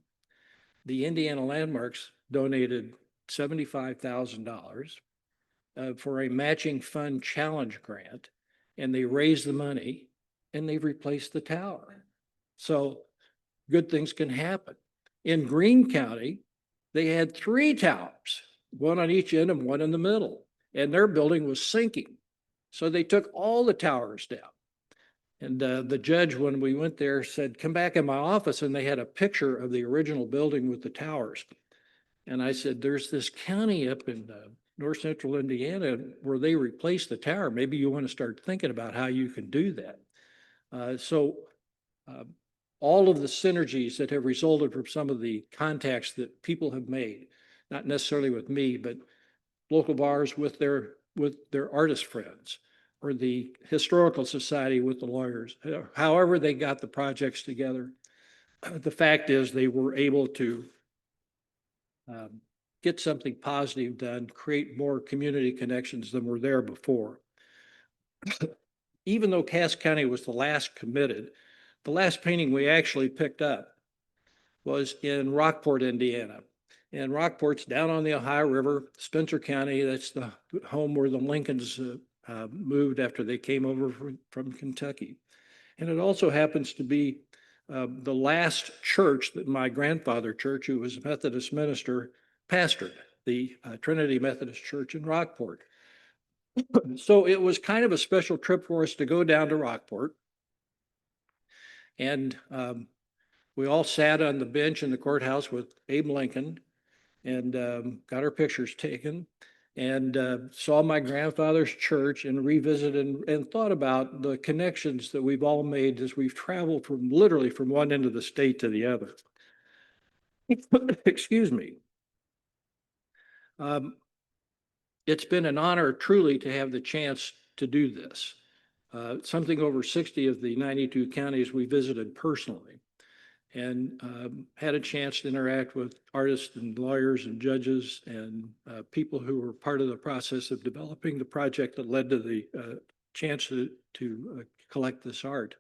D: the Indiana Landmarks donated $75,000 for a matching fund challenge grant, and they raised the money and they've replaced the tower. So good things can happen. In Greene County, they had 3 towers, 1 on each end and 1 in the middle, and their building was sinking. So they took all the towers down. And the judge, when we went there, said, "Come back in my office." And they had a picture of the original building with the towers. And I said, "There's this county up in north central Indiana where they replaced the tower. Maybe you want to start thinking about how you can do that." all of the synergies that have resulted from some of the contacts that people have made, not necessarily with me, but local bars with their artist friends, or the historical society with the lawyers, however they got the projects together. The fact is they were able to get something positive done, create more community connections than were there before. Even though Cass County was the last committed, the last painting we actually picked up was in Rockport, Indiana. And Rockport's down on the Ohio River, Spencer County. That's the home where the Lincolns moved after they came over from Kentucky. And it also happens to be the last church that my grandfather church, who was a Methodist minister, pastored, the Trinity Methodist Church in Rockport. So it was kind of a special trip for us to go down to Rockport. And we all sat on the bench in the courthouse with Abe Lincoln and got our pictures taken, and saw my grandfather's church, and revisited and thought about the connections that we've all made as we've traveled from literally from one end of the state to the other. Excuse me. It's been an honor truly to have the chance to do this. Something over 60 of the 92 counties we visited personally, and had a chance to interact with artists and lawyers and judges and people who were part of the process of developing the project that led to the chance to collect this art.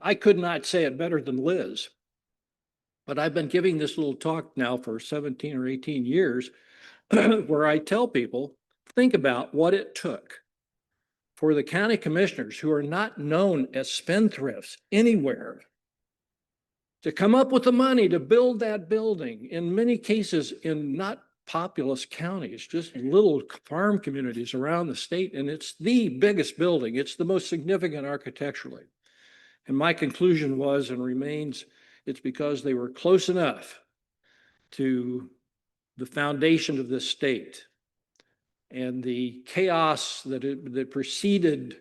D: I could not say it better than Liz, but I've been giving this little talk now for 17 or 18 years where I tell people, think about what it took for the county commissioners, who are not known as spendthrifts anywhere, to come up with the money to build that building, in many cases in not populous counties, just little farm communities around the state. And it's the biggest building. It's the most significant architecturally. And my conclusion was and remains, it's because they were close enough to the foundation of this state and the chaos that preceded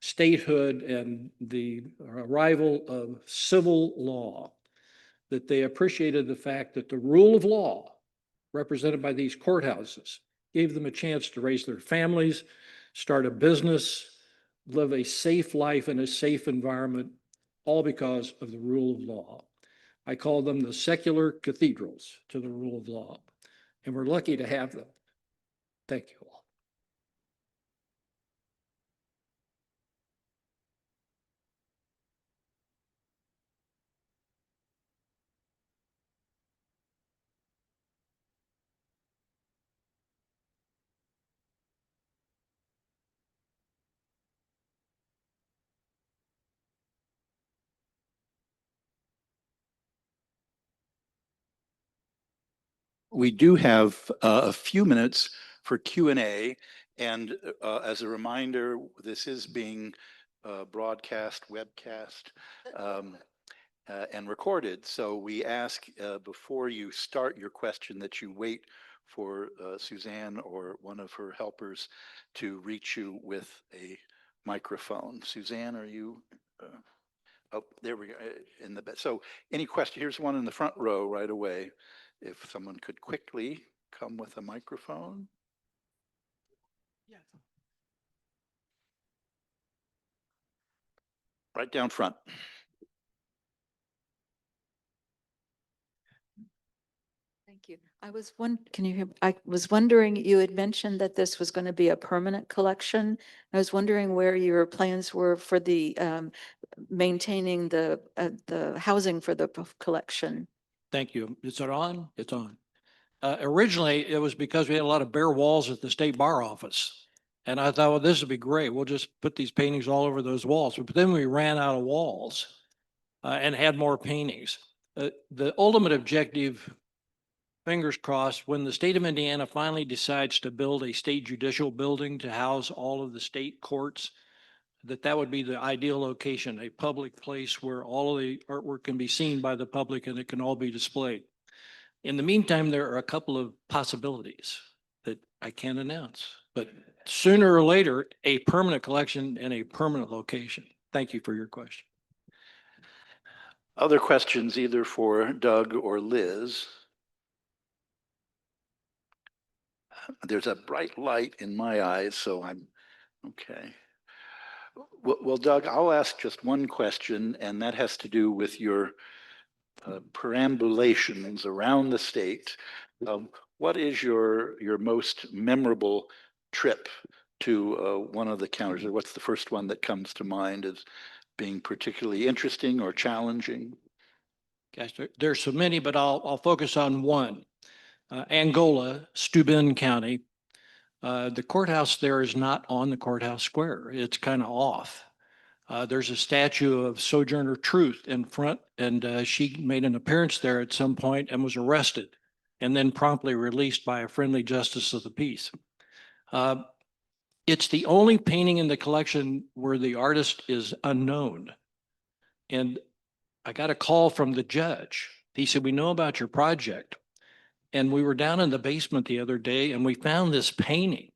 D: statehood and the arrival of civil law, that they appreciated the fact that the rule of law represented by these courthouses gave them a chance to raise their families, start a business, live a safe life in a safe environment, all because of the rule of law. I call them the secular cathedrals to the rule of law, and we're lucky to have them. Thank you all.
B: We do have a few minutes for Q&A. And as a reminder, this is being broadcast, webcast, and recorded. So we ask before you start your question that you wait for Suzanne or one of her helpers to reach you with a microphone. Suzanne, are you? Oh, there we go. In the so any question? Here's one in the front row right away. If someone could quickly come with a microphone. Yes. Right down front.
E: Thank you. Can you hear? I was wondering, you had mentioned that this was going to be a permanent collection. I was wondering where your plans were for the maintaining the housing for the collection.
D: Thank you. Is it on? It's on. Originally, it was because we had a lot of bare walls at the state bar office. And I thought, well, this would be great. We'll just put these paintings all over those walls. But then we ran out of walls and had more paintings. The ultimate objective, fingers crossed, when the state of Indiana finally decides to build a state judicial building to house all of the state courts, that would be the ideal location, a public place where all of the artwork can be seen by the public and it can all be displayed. In the meantime, there are a couple of possibilities that I can't announce, but sooner or later, a permanent collection and a permanent location. Thank you for your question.
B: Other questions either for Doug or Liz? There's a bright light in my eyes, so I'm okay. Well, Doug, I'll ask just one question, and that has to do with your perambulations around the state. What is your most memorable trip to one of the counties? Or what's the first one that comes to mind as being particularly interesting or challenging?
D: Gosh, there's so many, but I'll focus on one. Angola, Steuben County. The courthouse there is not on the courthouse square. It's kind of off. There's a statue of Sojourner Truth in front, and she made an appearance there at some point and was arrested and then promptly released by a friendly justice of the peace. It's the only painting in the collection where the artist is unknown. And I got a call from the judge. He said, "We know about your project." And we were down in the basement the other day and we found this painting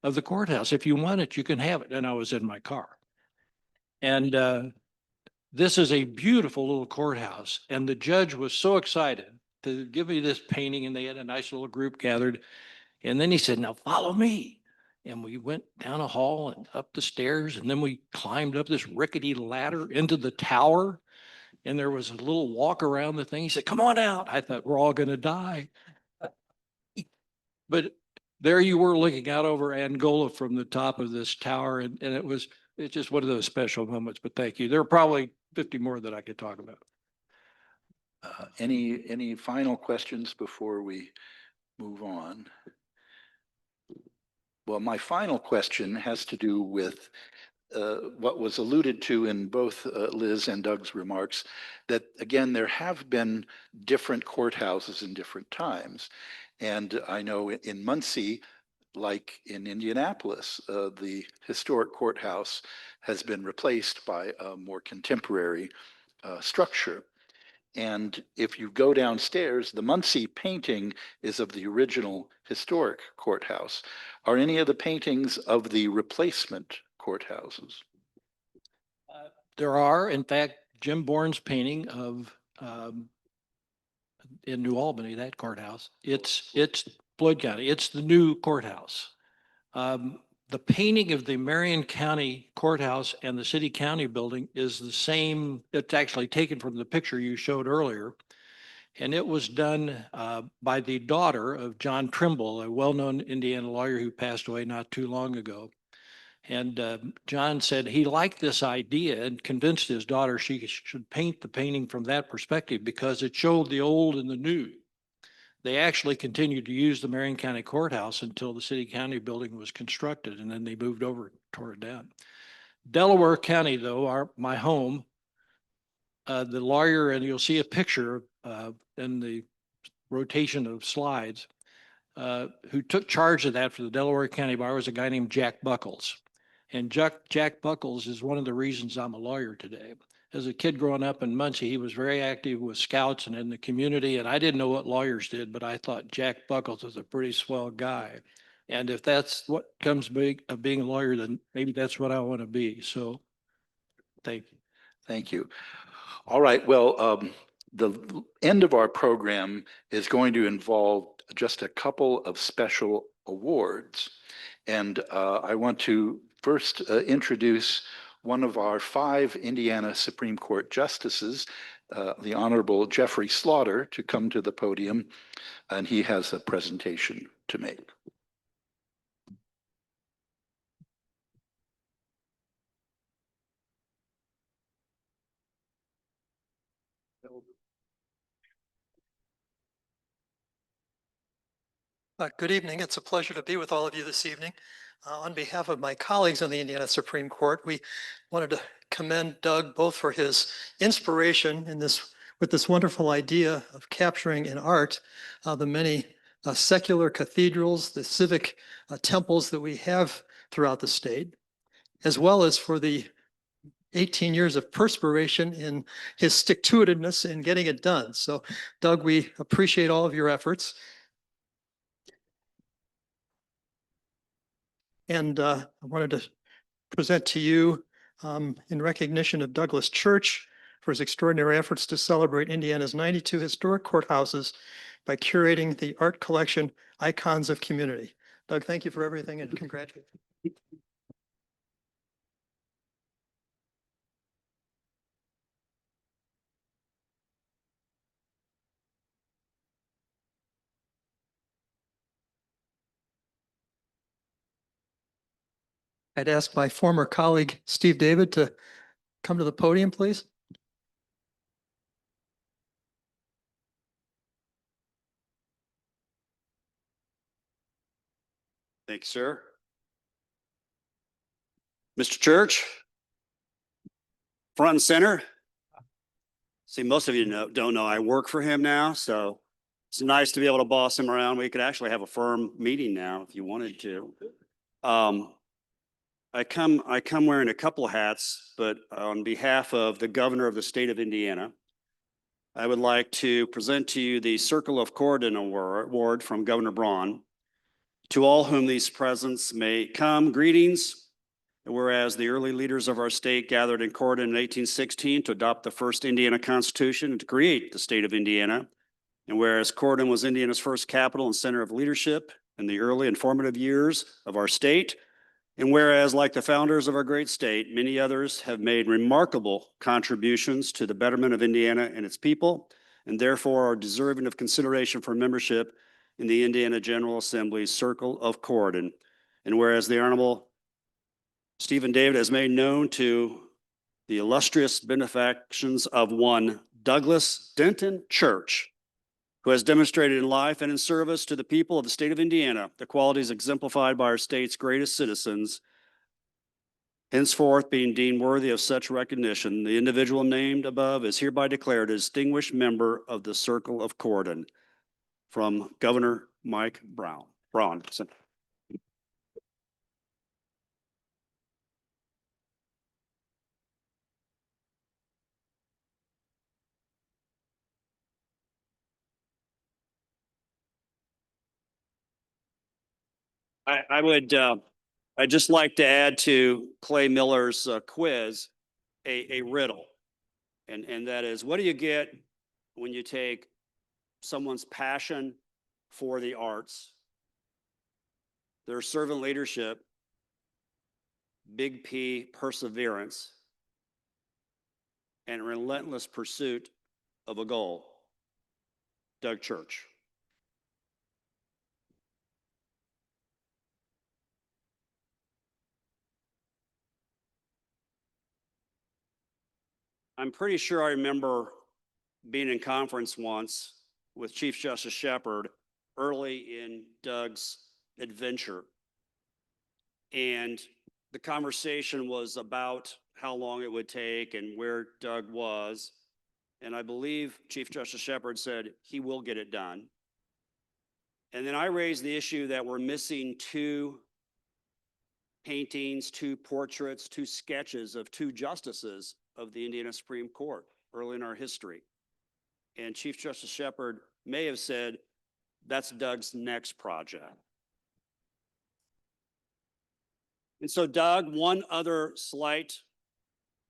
D: of the courthouse. If you want it, you can have it. And I was in my car. And this is a beautiful little courthouse. And the judge was so excited to give me this painting, and they had a nice little group gathered. And then he said, "Now follow me." And we went down a hall and up the stairs. And then we climbed up this rickety ladder into the tower. And there was a little walk around the thing. He said, "Come on out." I thought, we're all going to die. But there you were looking out over Angola from the top of this tower. And it's just one of those special moments. But thank you. There are probably 50 more that I could talk about.
B: Any final questions before we move on? Well, my final question has to do with what was alluded to in both Liz and Doug's remarks, that again, there have been different courthouses in different times. And I know in Muncie, like in Indianapolis, the historic courthouse has been replaced by a more contemporary structure. And if you go downstairs, the Muncie painting is of the original historic courthouse. Are any of the paintings of the replacement courthouses?
D: There are, in fact, Jim Bourne's painting of in New Albany, that courthouse. It's Floyd County. It's the new courthouse. The painting of the Marion County Courthouse and the City County building is the same. It's actually taken from the picture you showed earlier. And it was done by the daughter of John Trimble, a well-known Indiana lawyer who passed away not too long ago. And John said he liked this idea and convinced his daughter she should paint the painting from that perspective because it showed the old and the new. They actually continued to use the Marion County Courthouse until the City County building was constructed, and then they moved over and tore it down. Delaware County, though, my home, the lawyer, and you'll see a picture in the rotation of slides, who took charge of that for the Delaware County Bar was a guy named Jack Buckles. And Jack Buckles is one of the reasons I'm a lawyer today. As a kid growing up in Muncie, he was very active with scouts and in the community. And I didn't know what lawyers did, but I thought Jack Buckles was a pretty swell guy. And if that's what comes of being a lawyer, then maybe that's what I want to be. So thank you.
B: Thank you. All right. Well, the end of our program is going to involve just a couple of special awards. And I want to first introduce one of our 5 Indiana Supreme Court justices, the Honorable Jeffrey Slaughter, to come to the podium, and he has a presentation to make.
F: Good evening. It's a pleasure to be with all of you this evening. On behalf of my colleagues on the Indiana Supreme Court, we wanted to commend Doug both for his inspiration in with this wonderful idea of capturing in art the many secular cathedrals, the civic temples that we have throughout the state, as well as for the 18 years of perspiration in his stick-to-itiveness in getting it done. So, Doug, we appreciate all of your efforts. And I wanted to present to you in recognition of Douglas Church for his extraordinary efforts to celebrate Indiana's 92 historic courthouses by curating the art collection Icons of Community. Doug, thank you for everything and congratulations. I'd ask my former colleague, Steve David, to come to the podium, please.
G: Thank you, sir. Mr. Church, front and center. See, most of you don't know I work for him now, so it's nice to be able to boss him around. We could actually have a firm meeting now if you wanted to. I come wearing a couple of hats, but on behalf of the governor of the state of Indiana, I would like to present to you the Circle of Corridon Award from Governor Braun. To all whom these presents may come, greetings. Whereas the early leaders of our state gathered in Corridon in 1816 to adopt the first Indiana Constitution and to create the state of Indiana. And whereas Corridon was Indiana's first capital and center of leadership in the early and formative years of our state. And whereas, like the founders of our great state, many others have made remarkable contributions to the betterment of Indiana and its people, and therefore are deserving of consideration for membership in the Indiana General Assembly's Circle of Corridon. And whereas the Honorable Stephen David has made known to the illustrious benefactions of one Douglas Denton Church, who has demonstrated in life and in service to the people of the state of Indiana the qualities exemplified by our state's greatest citizens, henceforth being deemed worthy of such recognition, the individual named above is hereby declared a distinguished member of the Circle of Corridon. From Governor Mike Braun. I'd just like to add to Clay Miller's quiz a riddle. And that is, what do you get when you take someone's passion for the arts, their servant leadership, big P perseverance, and relentless pursuit of a goal? Doug Church. I'm pretty sure I remember being in conference once with Chief Justice Shepard early in Doug's adventure. And the conversation was about how long it would take and where Doug was. And I believe Chief Justice Shepard said he will get it done. And then I raised the issue that we're missing 2 paintings, 2 portraits, 2 sketches of 2 justices of the Indiana Supreme Court early in our history. And Chief Justice Shepard may have said, that's Doug's next project. And so, Doug, one other slight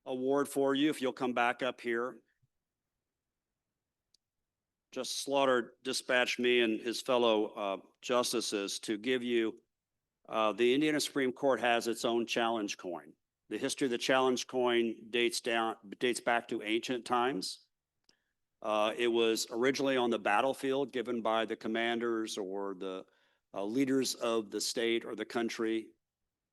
G: award for you, if you'll come back up here. Justice Slaughter dispatched me and his fellow justices to give you, the Indiana Supreme Court has its own challenge coin. The history of the challenge coin dates back to ancient times. It was originally on the battlefield given by the commanders or the leaders of the state or the country,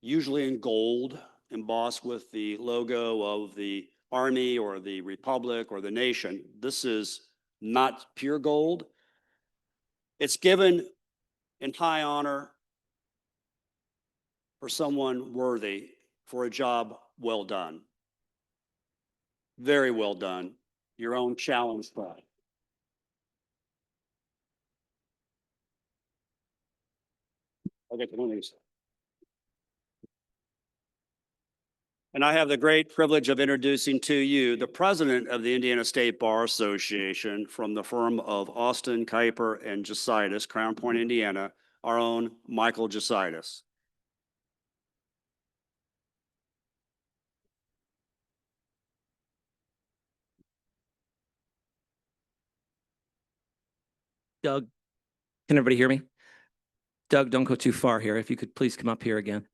G: usually in gold, embossed with the logo of the army or the republic or the nation. This is not pure gold. It's given in high honor for someone worthy for a job well done. Very well done. Your own challenge prize. I'll get the one of these. And I have the great privilege of introducing to you the president of the Indiana State Bar Association from the firm of Austin, Kuiper, and Jositis, Crown Point, Indiana, our own Michael Jositis.
H: Doug, can everybody hear me? Doug, don't go too far here. If you could please come up here again.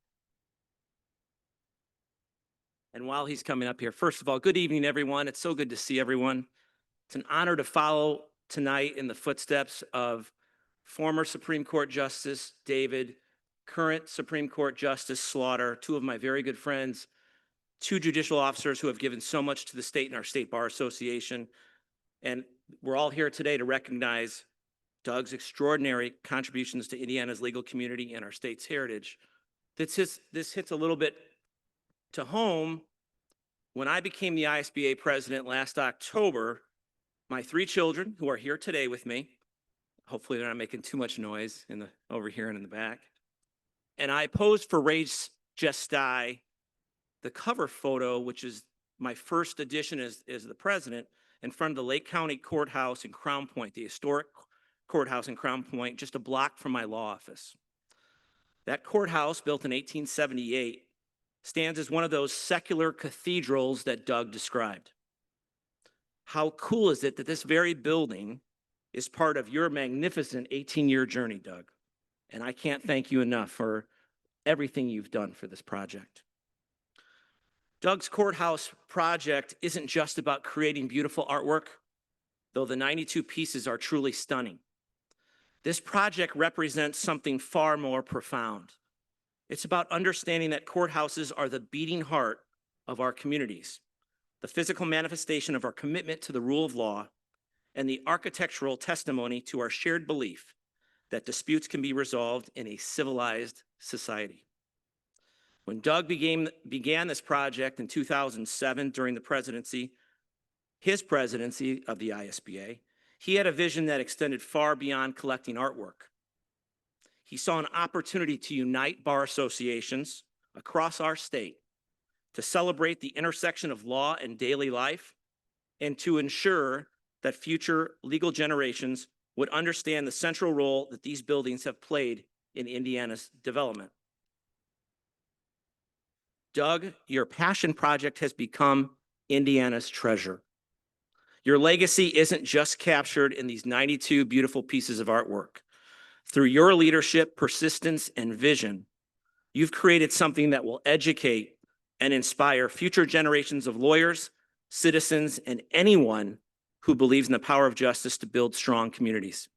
H: And while he's coming up here, first of all, good evening, everyone. It's so good to see everyone. It's an honor to follow tonight in the footsteps of former Supreme Court Justice David, current Supreme Court Justice Slaughter, two of my very good friends, two judicial officers who have given so much to the state and our State Bar Association. And we're all here today to recognize Doug's extraordinary contributions to Indiana's legal community and our state's heritage. This hits a little bit to home. When I became the ISBA president last October, my three children, who are here today with me, hopefully they're not making too much noise over here and in the back, and I posed for Race Gesti, the cover photo, which is my first edition as the president, in front of the Lake County Courthouse in Crown Point, the historic courthouse in Crown Point, just a block from my law office. That courthouse, built in 1878, stands as one of those secular cathedrals that Doug described. How cool is it that this very building is part of your magnificent 18-year journey, Doug? And I can't thank you enough for everything you've done for this project. Doug's courthouse project isn't just about creating beautiful artwork, though the 92 pieces are truly stunning. This project represents something far more profound. It's about understanding that courthouses are the beating heart of our communities, the physical manifestation of our commitment to the rule of law, and the architectural testimony to our shared belief that disputes can be resolved in a civilized society. When Doug began this project in 2007 during his presidency of the ISBA, he had a vision that extended far beyond collecting artwork. He saw an opportunity to unite bar associations across our state to celebrate the intersection of law and daily life, and to ensure that future legal generations would understand the central role that these buildings have played in Indiana's development. Doug, your passion project has become Indiana's treasure. Your legacy isn't just captured in these 92 beautiful pieces of artwork. Through your leadership, persistence, and vision, you've created something that will educate and inspire future generations of lawyers, citizens, and anyone who believes in the power of justice to build strong communities.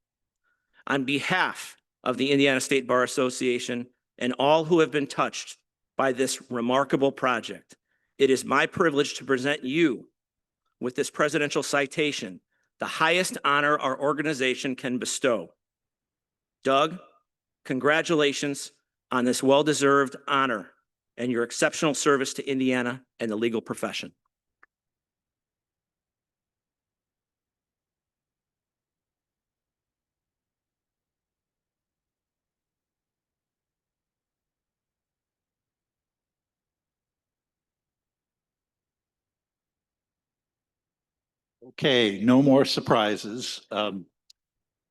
H: On behalf of the Indiana State Bar Association and all who have been touched by this remarkable project, it is my privilege to present you with this presidential citation, the highest honor our organization can bestow. Doug, congratulations on this well-deserved honor and your exceptional service to Indiana and the legal profession.
B: Okay, no more surprises.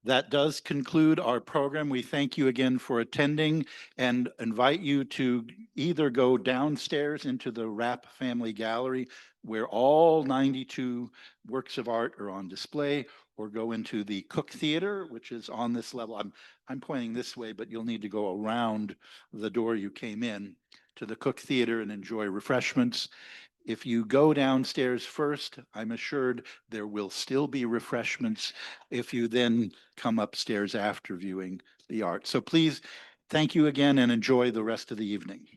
B: That does conclude our program. We thank you again for attending and invite you to either go downstairs into the Rapp Family Gallery, where all 92 works of art are on display, or go into the Cook Theater, which is on this level. I'm pointing this way, but you'll need to go around the door you came in to the Cook Theater and enjoy refreshments. If you go downstairs first, I'm assured there will still be refreshments if you then come upstairs after viewing the art. So please, thank you again and enjoy the rest of the evening.